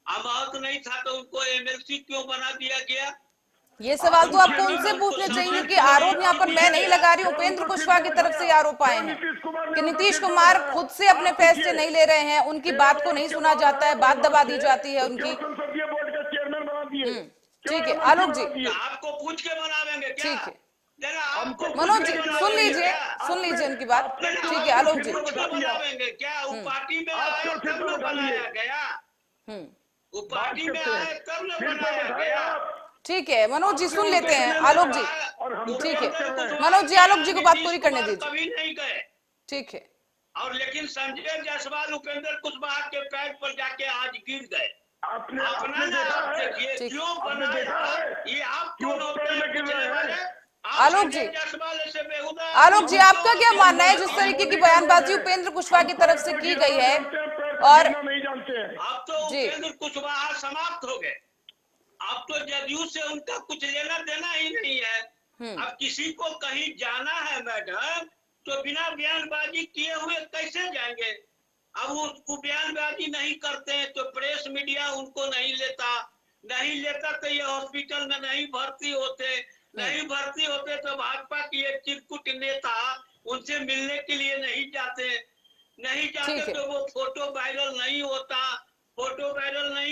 महत्व नहीं था तो उनको एमएलसी क्यों बना दिया गया? ये सवाल तो आपको उनसे पूछने चाहिए कि आरोप यहाँ पर मैं नहीं लगा रही, उपेंद्र कुशवाहा की तरफ से आरोप आए हैं कि नीतीश कुमार खुद से अपने फैसले नहीं ले रहे हैं, उनकी बात को नहीं सुना जाता है, बात दबा दी जाती है उनकी। संसदीय बोर्ड का चेयरमैन बना दिए। ठीक है आलोक जी, आपको पूछ के बनावेंगे क्या? ठीक है जरा आपको मनोज जी सुन लीजिए उनकी बात। ठीक है आलोक जी, बनावेंगे क्या? वो पार्टी में आए तब न बनाया गया। वो पार्टी में आए तब न बनाया गया। ठीक है मनोज जी सुन लेते हैं आलोक जी। ठीक है मनोज जी, आलोक जी को बात पूरी करने दीजिए। कभी नहीं गए। ठीक है। और लेकिन संजय जायसवाल उपेंद्र कुशवाहा के पैर पर जाके आज गिर गए। आपने अपना ना आप देखिए ठीक। क्यों बनाया ये आप कौन होते हैं पूछने वाले? आलोक जी, आलोक जी आपका क्या मानना है जिस तरीके की बयानबाजी उपेंद्र कुशवाहा की तरफ से की गई है? और नहीं जानते हैं। अब तो जी। उपेंद्र कुशवाहा समाप्त हो गए। अब तो जदयू से उनका कुछ लेना देना ही नहीं है। अब किसी को कहीं जाना है मैडम तो बिना बयानबाजी किए हुए कैसे जाएंगे? अब उसको बयानबाजी नहीं करते हैं तो प्रेस मीडिया उनको नहीं लेता तो ये हॉस्पिटल में नहीं भर्ती होते तो भाजपा के ये चिरकुट नेता उनसे मिलने के लिए नहीं जाते तो वो फोटो वायरल नहीं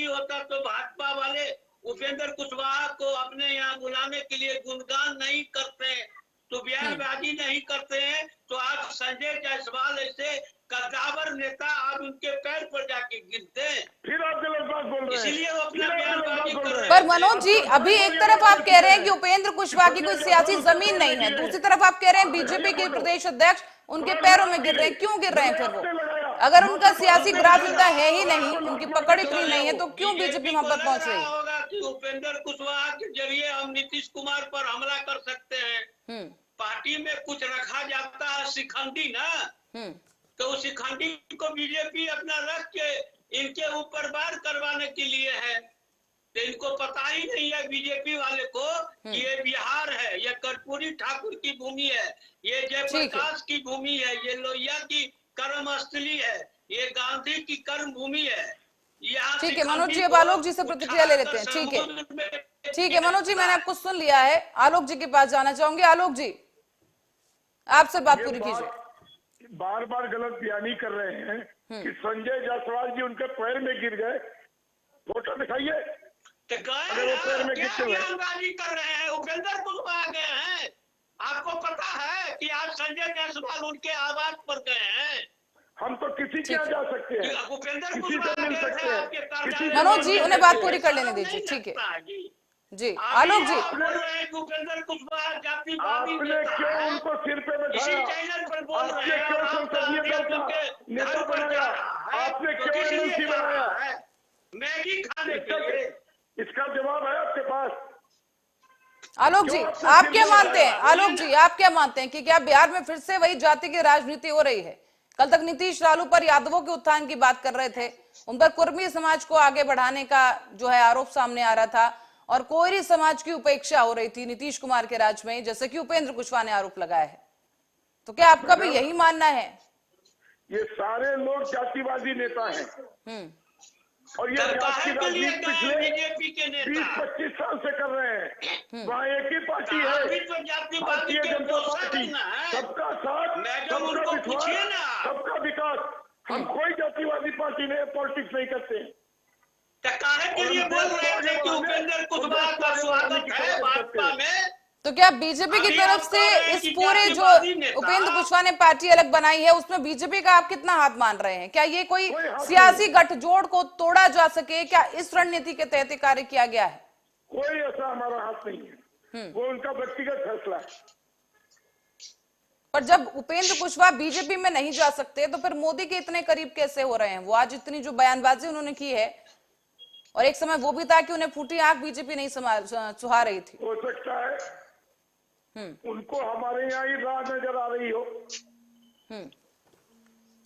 होता तो भाजपा वाले उपेंद्र कुशवाहा को अपने यहाँ बुलाने के लिए गुणगान नहीं करते, तो बयानबाजी नहीं करते हैं। तो आज संजय जायसवाल ऐसे कद्दावर नेता आज उनके पैर पर जाके गिरते हैं। फिर आप गलत बात बोल रहे हैं। इसीलिए वो अपना बयानबाजी कर रहे हैं। पर मनोज जी अभी एक तरफ आप कह रहे हैं कि उपेंद्र कुशवाहा की कोई सियासी जमीन नहीं है, दूसरी तरफ आप कह रहे हैं बीजेपी के प्रदेश अध्यक्ष उनके पैरों में गिर रहे हैं। क्यों गिर रहे हैं फिर वो? अगर उनका सियासी ग्राफ इतना है ही नहीं, उनकी पकड़ इतनी नहीं है, तो क्यों बीजेपी वहां पर पहुंच रही है? होगा कि उपेंद्र कुशवाहा के जरिए हम नीतीश कुमार पर हमला कर सकते हैं। पार्टी में कुछ रखा जाता है शिखंडी ना, तो उस शिखंडी को बीजेपी अपना रख के इनके ऊपर वार करवाने के लिए है। तो इनको पता ही नहीं है बीजेपी वाले को कि ये बिहार है, ये कर्पूरी ठाकुर की भूमि है, ये जयप्रकाश की भूमि है, ये लोहिया की कर्मस्थली है, ये गांधी की कर्म भूमि है। ठीक है मनोज जी, अब आलोक जी से प्रतिक्रिया ले लेते हैं। ठीक है मनोज जी, मैंने आपको सुन लिया है। आलोक जी के पास जाना चाहूंगे। आलोक जी आपसे बात पूरी कीजिए। बार बार गलत बयानी कर रहे हैं कि संजय जायसवाल जी उनके पैर में गिर गए। फोटो दिखाइए। बयानबाजी कर रहे हैं, उपेंद्र कुशवाहा गए हैं। आपको पता है कि आज संजय जायसवाल उनके आवाज पर गए हैं। हम तो किसी के यहाँ जा सकते हैं, उपेंद्र किसी से मिल सकते हैं। मनोज जी उन्हें बात पूरी कर लेने दीजिए। ठीक है जी आलोक जी, उपेंद्र कुशवाहा जाति आपने क्यों उनको सिर पे बैठाया? आपने क्यों संसदीय दल का नेता बनाया? आपने क्यों एमएलसी बनाया? मैगी खाने के लिए इसका जवाब है आपके पास। आलोक जी आप क्या मानते हैं? आलोक जी आप क्या मानते हैं कि क्या बिहार में फिर से वही जाति की राजनीति हो रही है? कल तक नीतीश लालू पर यादवों के उत्थान की बात कर रहे थे, उन पर कुर्मी समाज को आगे बढ़ाने का जो है आरोप सामने आ रहा था, और कोयरी समाज की उपेक्षा हो रही थी नीतीश कुमार के राज में, जैसे कि उपेंद्र कुशवाहा ने आरोप लगाया है। तो क्या आपका भी यही मानना है? ये सारे लोग जातिवादी नेता हैं। और ये तब जात काहे की के लिए राजनीति गए पिछले बीजेपी के नेता? 20-25 साल से कर रहे हैं। वहाँ एक ही पार्टी है, अभी तो जातिवादी भारतीय के जनता पोषक पार्टी। ना है। सबका साथ, मैडम सबका उनको विश्वास, पूछिए ना। सबका विकास। हम कोई जातिवादी पार्टी नहीं, पॉलिटिक्स नहीं करते। तो काहे के लिए बोल रहे थे कि उपेंद्र कुशवाहा का स्वागत है भाजपा में? तो क्या बीजेपी की अभी तरफ आप से कह रहे हैं इस कि पूरे जो जातिवादी नेता- उपेंद्र कुशवाहा ने पार्टी अलग बनाई है उसमें बीजेपी का आप कितना हाथ मान रहे हैं? क्या ये कोई कोई हाथ सियासी नहीं। गठजोड़ को तोड़ा जा सके? क्या इस रणनीति के तहत कार्य किया गया है? कोई ऐसा हमारा हाथ नहीं है, वो उनका व्यक्तिगत फैसला है। पर जब उपेंद्र कुशवाहा बीजेपी में नहीं जा सकते तो फिर मोदी के इतने करीब कैसे हो रहे हैं? वो आज इतनी जो बयानबाजी उन्होंने की है, और एक समय वो भी था कि उन्हें फूटी आंख बीजेपी नहीं सुहा रही थी। हो सकता है उनको हमारे यहाँ ही राह नजर आ रही हो,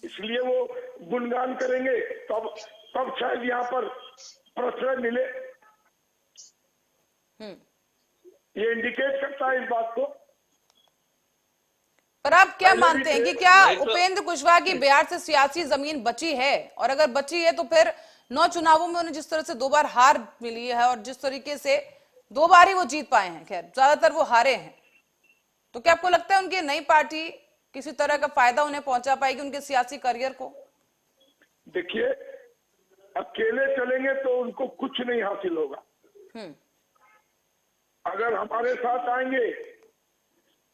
इसलिए वो गुणगान करेंगे, तब शायद यहाँ पर प्रश्रय मिले। ये इंडिकेट करता है इस बात को। पर आप क्या पहले भी मानते हैं थे। कि क्या नहीं तो- उपेंद्र कुशवाहा की बिहार से सियासी जमीन बची है? और अगर बची है तो फिर 9 चुनावों में उन्हें जिस तरह से 2 बार हार मिली है और जिस तरीके से 2 बार ही वो जीत पाए हैं, खैर ज्यादातर वो हारे हैं, तो क्या आपको लगता है उनकी नई पार्टी किसी तरह का फायदा उन्हें पहुंचा पाएगी उनके सियासी करियर को? देखिए, अकेले चलेंगे तो उनको कुछ नहीं हासिल होगा। अगर हमारे साथ आएंगे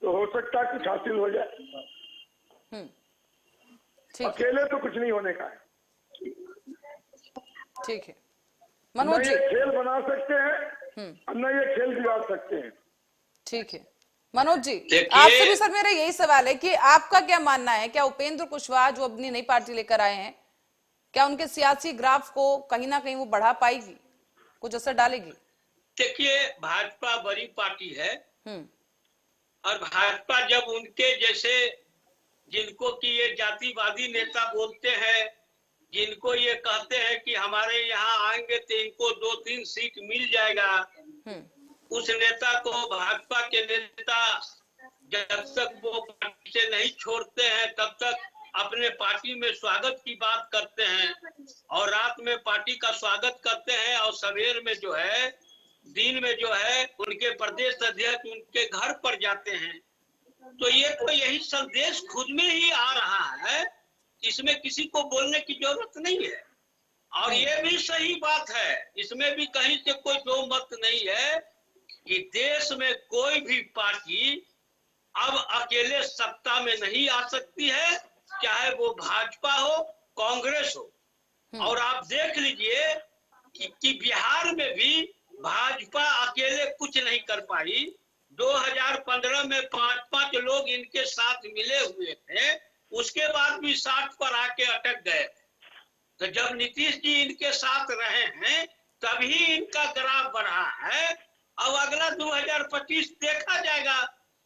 तो हो सकता है कुछ हासिल हो जाए। ठीक अकेले तो कुछ नहीं होने का है। ठीक है न मनोज जी। ये खेल बना सकते हैं और न ये खेल बिगाड़ सकते हैं। ठीक है मनोज जी, देखिए- आपसे भी सर मेरा यही सवाल है कि आपका क्या मानना है, क्या उपेंद्र कुशवाहा जो अपनी नई पार्टी लेकर आए हैं, क्या उनके सियासी ग्राफ को कहीं ना कहीं वो बढ़ा पाएगी, कुछ असर डालेगी? देखिए, भाजपा बड़ी पार्टी है और भाजपा जब उनके जैसे जिनको कि ये जातिवादी नेता बोलते हैं, जिनको ये कहते हैं कि हमारे यहाँ आएंगे तो इनको 2-3 सीट मिल जाएगा, उस नेता को भाजपा के नेता जब तक वो पार्टी से नहीं छोड़ते हैं तब तक अपने पार्टी में स्वागत की बात करते हैं और रात में पार्टी का स्वागत करते हैं और सवेर में जो है, दिन में जो है उनके प्रदेश अध्यक्ष उनके घर पर जाते हैं। तो ये तो यही संदेश खुद में ही आ रहा है, इसमें किसी को बोलने की जरूरत नहीं है। और ये भी सही बात है, इसमें भी कहीं से कोई दो मत नहीं है कि देश में कोई भी पार्टी अब अकेले सत्ता में नहीं आ सकती है, चाहे वो भाजपा हो, कांग्रेस हो। और आप देख लीजिए कि बिहार में भी भाजपा अकेले कुछ नहीं कर पाई। 2015 में 5-5 लोग इनके साथ मिले हुए थे, उसके बाद भी 60 पर आके अटक गए। तो जब नीतीश जी इनके साथ रहे हैं तभी इनका ग्राफ बढ़ा है। अब अगला 2025 देखा जाएगा।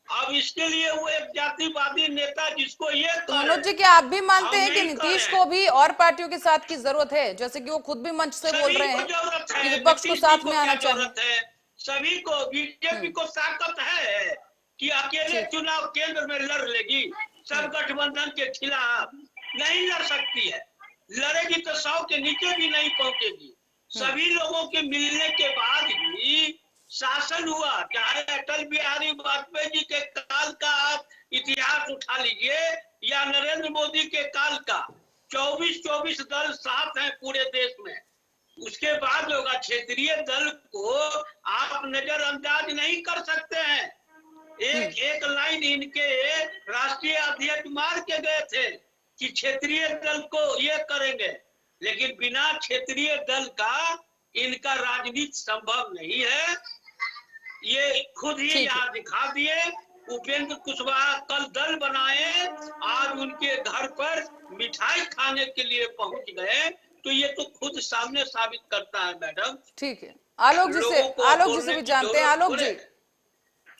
अब इसके लिए वो एक जातिवादी नेता जिसको ये मनोज जी, क्या आप भी मानते हैं कि नीतीश को भी और पार्टियों के साथ की जरूरत है, जैसे कि वो खुद भी मंच से बोल रहे हैं कि विपक्ष को साथ में आना चाहिए? सभी को, बीजेपी को ताकत है कि अकेले चुनाव केंद्र में लड़ लेगी, सब गठबंधन के खिलाफ नहीं लड़ सकती है। लड़ेगी तो 100 के नीचे भी नहीं पहुंचेगी। सभी लोगों के मिलने के बाद ही शासन हुआ। चाहे अटल बिहारी वाजपेयी जी के काल का आप इतिहास उठा लीजिए या नरेंद्र मोदी के काल का, 24 दल साथ हैं पूरे देश में। उसके बाद होगा, क्षेत्रीय दल को आप नजरअंदाज नहीं कर सकते हैं। एक लाइन इनके राष्ट्रीय अध्यक्ष मार के गए थे कि क्षेत्रीय दल को ये करेंगे, लेकिन बिना क्षेत्रीय दल का इनका राजनीति संभव नहीं है। ये खुद ही यहाँ दिखा दिए। उपेंद्र कुशवाहा कल दल बनाए, आज उनके घर पर मिठाई खाने के लिए पहुंच गए, तो ये तो खुद सामने साबित करता है मैडम। ठीक है, आलोक जी से भी जानते हैं। आलोक जी,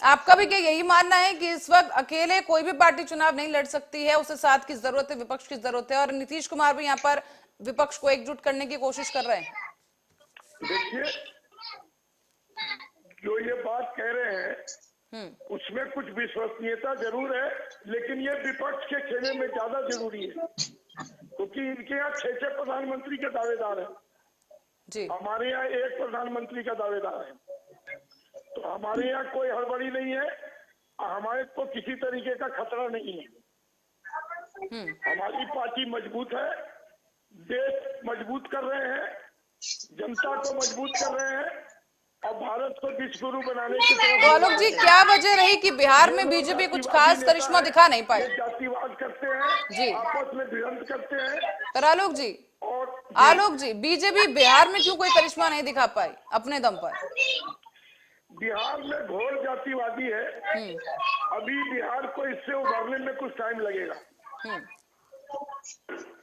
आपका भी क्या यही मानना है कि इस वक्त अकेले कोई भी पार्टी चुनाव नहीं लड़ सकती है, उसे साथ की जरूरत है, विपक्ष की जरूरत है, और नीतीश कुमार भी यहाँ पर विपक्ष को एकजुट करने की कोशिश कर रहे हैं? देखिए, जो ये बात कह रहे हैं उसमें कुछ विश्वसनीयता जरूर है, लेकिन ये विपक्ष के खेमे में ज्यादा जरूरी है, क्योंकि इनके यहाँ 6 प्रधानमंत्री के दावेदार हैं। जी। हमारे यहाँ एक प्रधानमंत्री का दावेदार है, तो हमारे यहाँ कोई हड़बड़ी नहीं है, हमारे को किसी तरीके का खतरा नहीं है। हमारी पार्टी मजबूत है, देश मजबूत कर रहे हैं, जनता को मजबूत कर रहे हैं और भारत को विश्व गुरु बनाने की तरफ। तो आलोक जी, क्या वजह रही कि बिहार में बीजेपी कुछ खास करिश्मा दिखा नहीं पाई? जातिवाद करते हैं जी, आपस में भिड़ंत करते हैं। पर आलोक जी बीजेपी बिहार में क्यों कोई करिश्मा नहीं दिखा पाई अपने दम पर? बिहार में घोर जातिवादी है, अभी बिहार को इससे उभरने में कुछ टाइम लगेगा।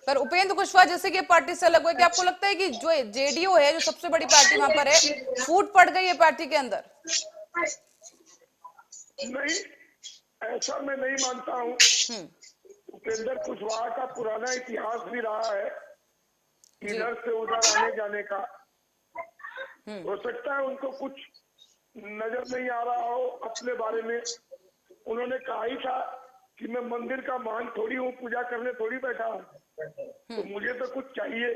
पर उपेंद्र कुशवाहा जैसे कि पार्टी से अलग हुए, क्या आपको लगता है कि जो जेडीयू है, जो सबसे बड़ी पार्टी वहां पर है, फूट पड़ गई है पार्टी के अंदर? नहीं, ऐसा मैं नहीं मानता हूँ। उपेंद्र कुशवाहा का पुराना इतिहास भी रहा है इधर से उधर आने जाने का। हो सकता है उनको कुछ नजर नहीं आ रहा हो अपने बारे में। उन्होंने कहा ही था कि मैं मंदिर का महंत थोड़ी हूँ, पूजा करने थोड़ी बैठा हूँ, तो मुझे तो कुछ चाहिए।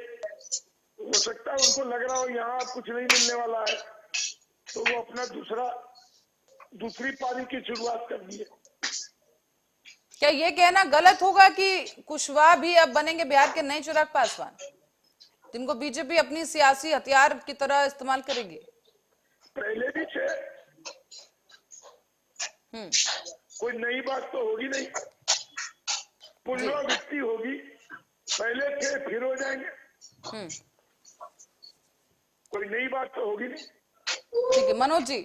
हो सकता है उनको लग रहा हो यहाँ कुछ नहीं मिलने वाला है, तो वो अपना दूसरी पारी की शुरुआत कर दी है। क्या ये कहना गलत होगा कि कुशवाहा भी अब बनेंगे बिहार के नए चिराग पासवान, जिनको बीजेपी अपनी सियासी हथियार की तरह इस्तेमाल करेगी? पहले भी थे, कोई नई बात तो होगी नहीं, पुनरावृत्ति होगी। पहले थे फिर हो जाएंगे, कोई नई बात तो होगी नहीं। ठीक है मनोज जी,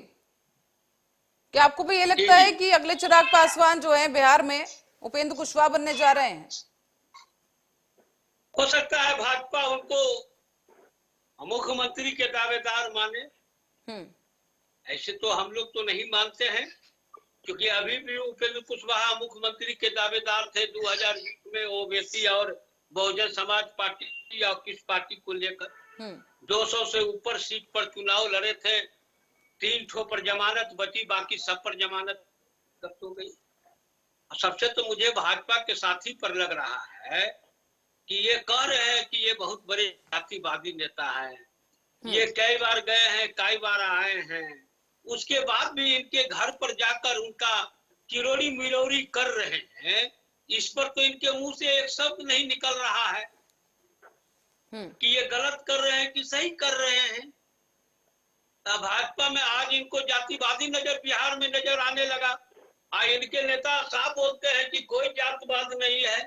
क्या आपको भी ये लगता है कि अगले चिराग पासवान जो है बिहार में उपेंद्र कुशवाहा बनने जा रहे हैं? हो सकता है भाजपा उनको मुख्यमंत्री के दावेदार माने। ऐसे तो हम लोग तो नहीं मानते हैं, क्योंकि अभी भी उपेंद्र कुशवाहा मुख्यमंत्री के दावेदार थे 2020 में ओवैसी और बहुजन समाज पार्टी और किस पार्टी को लेकर 200 से ऊपर सीट पर चुनाव लड़े थे। 3 ठो पर जमानत बची, बाकी सब पर जमानत जब्त हो गई। सबसे तो मुझे भाजपा के साथी पर लग रहा है कि ये कह रहे हैं कि ये बहुत बड़े जातिवादी नेता है, ये कई बार गए हैं, कई बार आए हैं, उसके बाद भी इनके घर पर जाकर उनका किरोड़ी मिरोड़ी कर रहे हैं। इस पर तो इनके मुंह से एक शब्द नहीं निकल रहा है कि ये गलत कर रहे हैं कि सही कर रहे हैं। भाजपा में आज इनको जातिवादी नजर बिहार में नजर आने लगा। इनके नेता साफ बोलते हैं कि कोई जातिवाद नहीं है,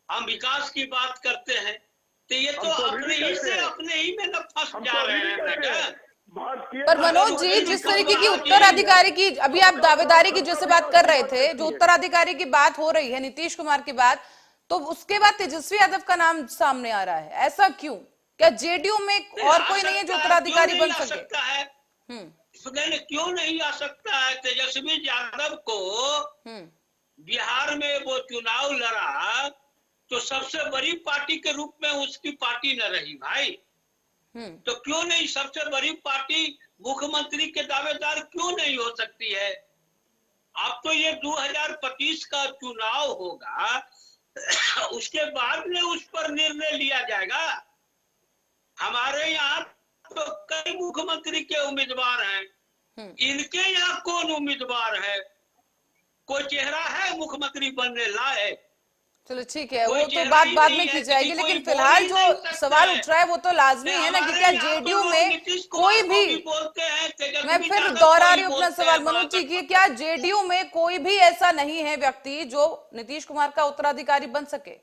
हम विकास की बात करते हैं। तो ये तो अपने ही में न फंस जा रहे हैं। पर मनोज जी, जिस तरीके की उत्तराधिकारी की अभी आप दावेदारी की जैसे बात कर रहे थे, जो उत्तराधिकारी की बात हो रही है नीतीश कुमार की बात, तो उसके बाद तेजस्वी यादव का नाम सामने आ रहा है, ऐसा क्यों? क्या जेडीयू में और कोई नहीं है जो उत्तराधिकारी बन सके? क्यों नहीं आ सकता है? तेजस्वी यादव को बिहार में वो चुनाव लड़ा तो सबसे बड़ी पार्टी के रूप में उसकी पार्टी न रही भाई, तो क्यों नहीं सबसे बड़ी पार्टी मुख्यमंत्री के दावेदार क्यों नहीं हो सकती है? अब तो ये 2025 का चुनाव होगा, उसके बाद में उस पर निर्णय लिया जाएगा। हमारे यहाँ तो कई मुख्यमंत्री के उम्मीदवार हैं, इनके यहाँ कौन उम्मीदवार है? कोई चेहरा है मुख्यमंत्री बनने लायक? चलो ठीक है, वो तो बात बाद में की जाएगी, लेकिन फिलहाल जो सवाल उठ रहा है वो तो लाजमी है ना कि क्या जेडीयू में कोई भी, मैं फिर दोहरा रही हूँ अपना सवाल मनोज जी की, क्या जेडीयू में कोई भी ऐसा नहीं है व्यक्ति जो नीतीश कुमार का उत्तराधिकारी बन सके?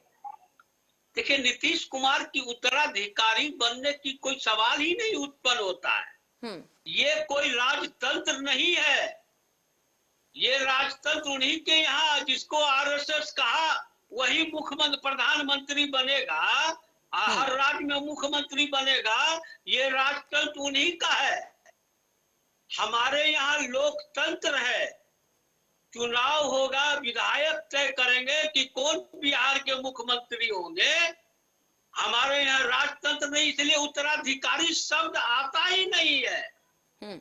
देखिए, नीतीश कुमार की उत्तराधिकारी बनने की कोई सवाल ही नहीं उत्पन्न होता है। ये कोई राजतंत्र नहीं है, ये राजतंत्र उन्हीं के यहाँ, जिसको आरएसएस कहा वही मुख्यमंत्री प्रधानमंत्री बनेगा, हर राज्य में मुख्यमंत्री बनेगा, ये राजतंत्र उन्हीं का है। हमारे यहाँ लोकतंत्र है, चुनाव होगा, विधायक तय करेंगे कि कौन बिहार के मुख्यमंत्री होंगे। हमारे यहाँ राजतंत्र नहीं, इसलिए उत्तराधिकारी शब्द आता ही नहीं है।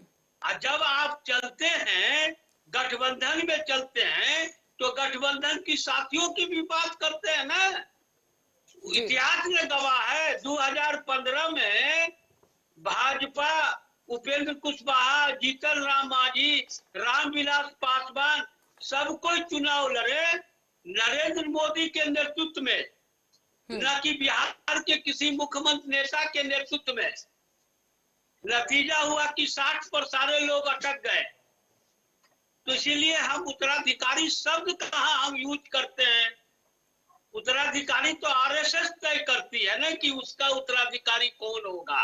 जब आप चलते हैं गठबंधन में चलते हैं तो गठबंधन की साथियों की भी बात करते हैं ना। इतिहास में गवाह है 2015 में भाजपा उपेंद्र कुशवाहा, जीतन राम मांझी, रामविलास पासवान सब कोई चुनाव लड़े नरेंद्र मोदी के नेतृत्व में, न कि बिहार के किसी मुख्यमंत्री नेता के नेतृत्व में। नतीजा हुआ कि 60 पर सारे लोग अटक गए। तो इसीलिए हम उत्तराधिकारी शब्द कहाँ हम यूज करते हैं। उत्तराधिकारी तो आरएसएस तय करती है ना कि उसका उत्तराधिकारी कौन होगा।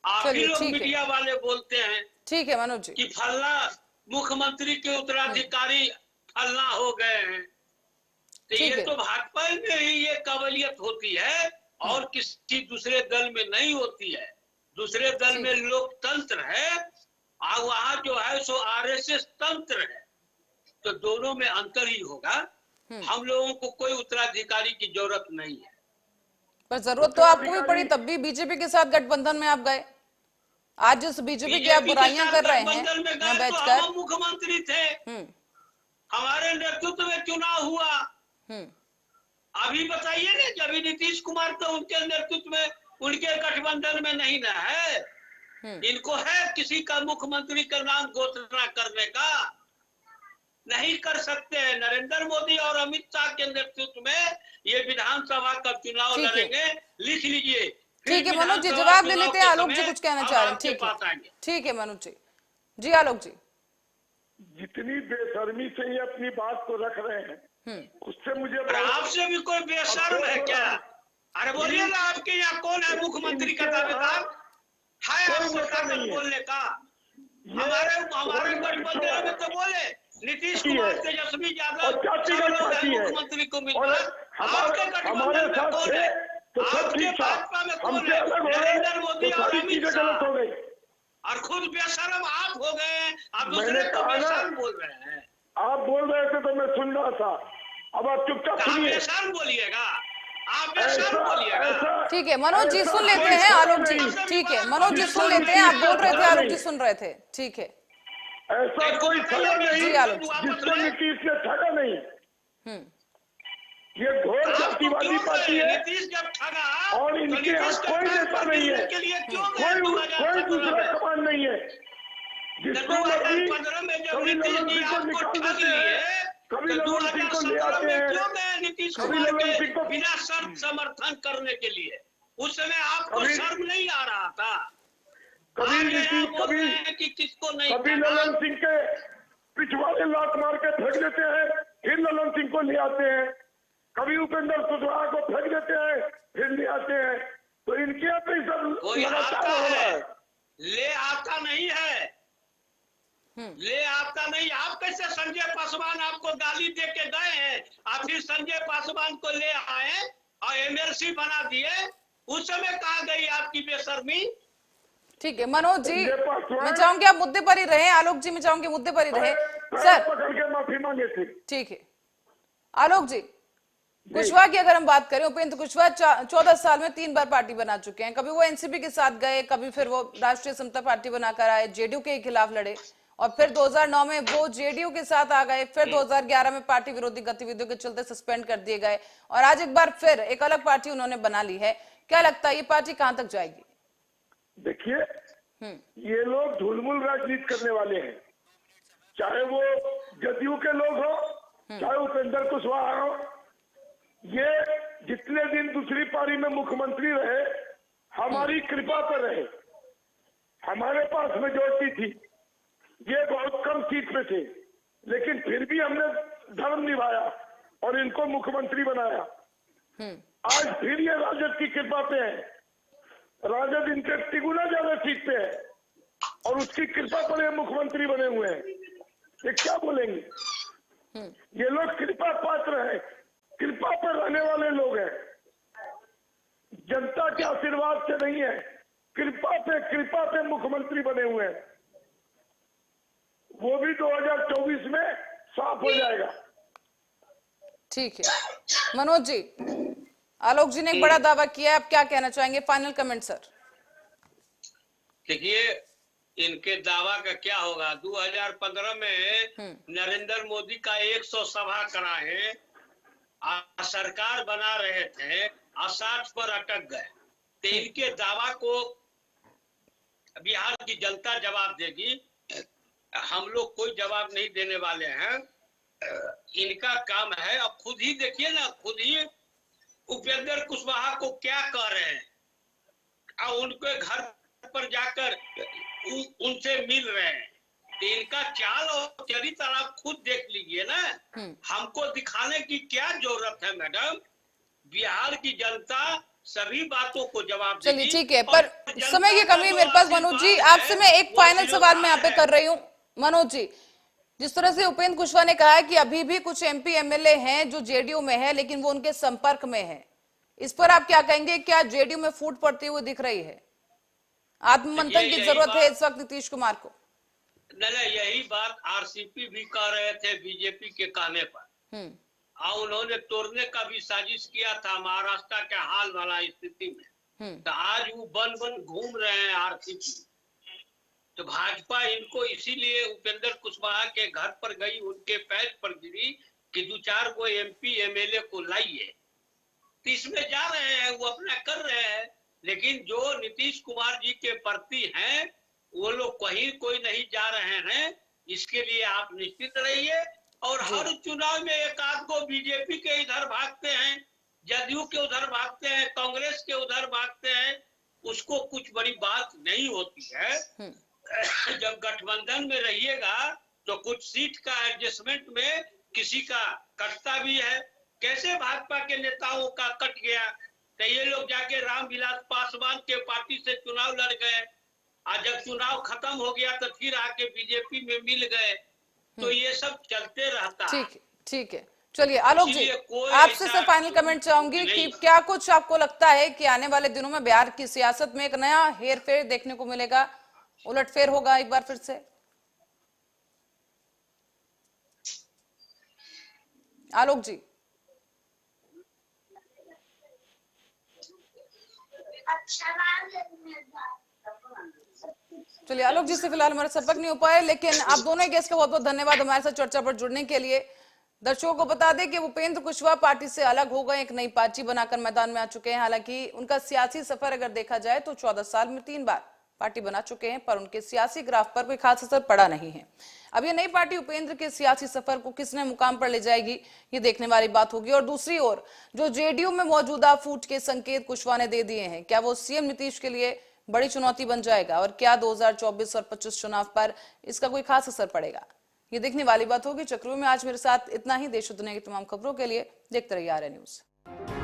आप ही लोग मीडिया वाले बोलते हैं ठीक है मनोज जी कि फलना मुख्यमंत्री के उत्तराधिकारी फलना हो गए हैं। तो ये तो भाजपा में ही ये काबिलियत होती है और किसी दूसरे दल में नहीं होती है। दूसरे दल में लोकतंत्र है और वहाँ जो है सो आरएसएस तंत्र है। तो दोनों में अंतर ही होगा। हम लोगों को कोई उत्तराधिकारी की जरूरत नहीं है। पर जरूरत तो आपको भी पड़ी, तब भी बीजेपी के साथ गठबंधन में आप गए। आज जिस बीजेपी की आप बुराइयां कर रहे हैं यहाँ बैठकर, हम मुख्यमंत्री थे, हमारे नेतृत्व में चुनाव हुआ। अभी बताइए ना, जब नीतीश कुमार तो उनके नेतृत्व में उनके गठबंधन में नहीं ना है। इनको है किसी का मुख्यमंत्री का नाम घोषणा करने का, नहीं कर सकते हैं। नरेंद्र मोदी और अमित शाह के नेतृत्व में ये विधानसभा का चुनाव लड़ेंगे। लिख लीजिए। ठीक है मनोज जी, जवाब ले लेते हैं। आलोक जी कुछ कहना चाह रहे हैं। ठीक है मनोज जी। जी आलोक जी, जितनी बेशर्मी से ये अपनी बात को रख रहे हैं उससे मुझे आपसे भी कोई बेशर्म है क्या? अरे बोलिए ना, आपके यहाँ कौन है मुख्यमंत्री का दावेदार? है आपको ताकत बोलने का? हमारे गठबंधन में तो बोले नीतीश कुमार, तेजस्वी यादव मुख्यमंत्री को मिल रहा। आपके गठबंधन में कौन है? आपके भाजपा में कौन है? नरेंद्र मोदी और अमित शाह। और खुद बेशर्म आप हो गए, आप दूसरे को बेशर्म बोल रहे हैं। आप बोल रहे थे तो मैं सुन रहा था, अब आप चुपचाप सुनिए। बेशर्म बोलिएगा, आप बेशर्म बोलिएगा। ठीक है मनोज जी, सुन लेते हैं आलोक जी। ठीक है मनोज जी, सुन लेते हैं। आप बोल रहे थे, आलोक जी सुन रहे थे। ठीक है, ऐसा कोई ठगा नहीं जिसको नीतीश ने ठगा नहीं। ये घोर जातिवादी पार्टी है और इनके यहाँ कोई नेता नहीं है, कोई दूसरा कमान नहीं है। जिसको मर्जी कभी ललन सिंह को निकाल देते हैं, कभी ललन सिंह को ले आते हैं, नीतीश कभी कुमार ललन सिंह को बिना शर्त समर्थन करने के लिए। उस समय आपको शर्म नहीं आ रहा था। कभी नीतीश कभी ललन सिंह के पिछवाड़े लात मार के फेंक देते हैं, फिर ललन सिंह को ले आते हैं। कभी उपेंद्र कुशवाहा को फेंक देते हैं, फिर ले आते हैं। तो इनके यहाँ पे सब लगातार हो रहा है। ले आता नहीं है, ले आता नहीं। आप कैसे संजय पासवान आपको गाली दे के गए हैं, आप फिर संजय पासवान को ले आए और एमएलसी बना दिए। उस समय कहाँ गई आपकी बेशर्मी? ठीक है मनोज जी, मैं चाहूंगी आप मुद्दे पर ही रहे। आलोक जी, मैं चाहूंगी मुद्दे पर ही रहे सर। पकड़ के माफी मांगे थे। ठीक है आलोक जी, कुशवाहा की अगर हम बात करें, उपेंद्र कुशवाहा 14 साल में 3 बार पार्टी बना चुके हैं। कभी वो एनसीपी के साथ गए, कभी फिर वो राष्ट्रीय समता पार्टी बनाकर आए, जेडीयू के खिलाफ लड़े और फिर 2009 में वो जेडीयू के साथ आ गए। फिर 2011 में पार्टी विरोधी गतिविधियों के चलते सस्पेंड कर दिए गए और आज एक बार फिर एक अलग पार्टी उन्होंने बना ली है। क्या लगता है ये पार्टी कहां तक जाएगी? देखिए, ये लोग धूलमुल राजनीति करने वाले हैं, चाहे वो जदयू के लोग हो, चाहे उपेंद्र कुशवाहा हो। ये जितने दिन दूसरी पारी में मुख्यमंत्री रहे, हमारी कृपा पर रहे, हमारे पास मेजोरिटी थी। ये बहुत कम सीट पे थे, लेकिन फिर भी हमने धर्म निभाया और इनको मुख्यमंत्री बनाया। आज फिर ये राजद की कृपा पे है, राजद इनके तिगुना ज्यादा सीट पे है और उसकी कृपा पर ये मुख्यमंत्री बने हुए हैं। ये क्या बोलेंगे? ये लोग कृपा पात्र है, कृपा पर रहने वाले लोग हैं, जनता के आशीर्वाद से नहीं है, कृपा पे मुख्यमंत्री बने हुए हैं। वो भी 2024 में साफ हो जाएगा। ठीक है मनोज जी, आलोक जी ने एक बड़ा दावा किया, आप क्या कहना चाहेंगे? Final comment sir. देखिए, इनके दावा का क्या होगा। 2015 में नरेंद्र मोदी का 100 सभा कराए, सरकार बना रहे थे और 60 पर अटक गए। तो इनके दावा को बिहार की जनता जवाब देगी, हम लोग कोई जवाब नहीं देने वाले हैं। इनका काम है। अब खुद ही देखिए ना, खुद ही उपेंद्र कुशवाहा को क्या कह रहे हैं और उनके घर पर जाकर उनसे मिल रहे हैं। तो इनका चाल और चरित्र आप खुद देख लीजिए ना। हमको दिखाने की क्या जरूरत है मैडम? बिहार की जनता सभी बातों को जवाब देगी। चलिए ठीक है, पर समय की कमी मेरे पास। मनोज जी, आपसे मैं एक फाइनल सवाल मैं यहाँ पे कर रही हूँ। मनोज जी, जिस तरह से उपेंद्र कुशवाहा ने कहा है कि अभी भी कुछ एमपी एमएलए हैं जो जेडीयू में है लेकिन वो उनके संपर्क में है, इस पर आप क्या कहेंगे? क्या जेडीयू में फूट पड़ती हुई दिख रही है? आत्ममंथन की जरूरत है इस वक्त नीतीश कुमार को? नहीं, यही बात आरसीपी भी कह रहे थे बीजेपी के कहने पर, और उन्होंने तोड़ने का भी साजिश किया था महाराष्ट्र के हाल वाला स्थिति में। तो आज वो बन बन घूम रहे हैं आरसीपी। तो भाजपा इनको इसीलिए उपेंद्र कुशवाहा के घर पर गई, उनके पैर पर गिरी कि 2-4 को एमपी एमएलए को लाइए। तो इसमें जा रहे हैं, वो अपना कर रहे हैं। लेकिन जो नीतीश कुमार जी के प्रति हैं वो लोग कहीं कोई नहीं जा रहे हैं। इसके लिए आप निश्चित रहिए। और हर चुनाव में एक आध को बीजेपी के इधर भागते हैं, जदयू के उधर भागते हैं, कांग्रेस के उधर भागते हैं, उसको कुछ बड़ी बात नहीं होती है। जब गठबंधन में रहिएगा तो कुछ सीट का एडजस्टमेंट में किसी का कटता भी है। कैसे भाजपा के नेताओं का कट गया? तो ये लोग जाके रामविलास पासवान के पार्टी से चुनाव लड़ गए, और जब चुनाव खत्म हो गया तो फिर आके बीजेपी में मिल गए। तो ये सब चलते रहता है। ठीक है। चलिए आलोक जी, आपसे सिर्फ फाइनल कमेंट चाहूंगी कि क्या कुछ आपको लगता है कि आने वाले दिनों में बिहार की सियासत में एक नया हेरफेर देखने को मिलेगा, उलटफेर होगा एक बार फिर से? आलोक जी, चलिए आलोक जी से फिलहाल हमारा संपर्क नहीं हो पाया, लेकिन आप दोनों गेस्ट का बहुत बहुत धन्यवाद हमारे साथ चर्चा पर जुड़ने के लिए। दर्शकों को बता दें कि उपेंद्र कुशवाहा पार्टी से अलग हो गए, एक नई पार्टी बनाकर मैदान में आ चुके हैं। हालांकि उनका सियासी सफर अगर देखा जाए तो 14 साल में 3 बार पार्टी बना चुके हैं, पर उनके सियासी ग्राफ पर कोई खास असर पड़ा नहीं है। अब ये नई पार्टी उपेंद्र के सियासी सफर को किसने मुकाम पर ले जाएगी, ये देखने वाली बात होगी। और दूसरी ओर जो जेडीयू में मौजूदा फूट के संकेत कुशवाहा ने दे दिए हैं, क्या वो सीएम नीतीश के लिए बड़ी चुनौती बन जाएगा? और क्या 2024 और 25 चुनाव पर इसका कोई खास असर पड़ेगा, ये देखने वाली बात होगी। चक्रों में आज मेरे साथ इतना ही। देश और दुनिया की तमाम खबरों के लिए देखते रहिए आर्या न्यूज।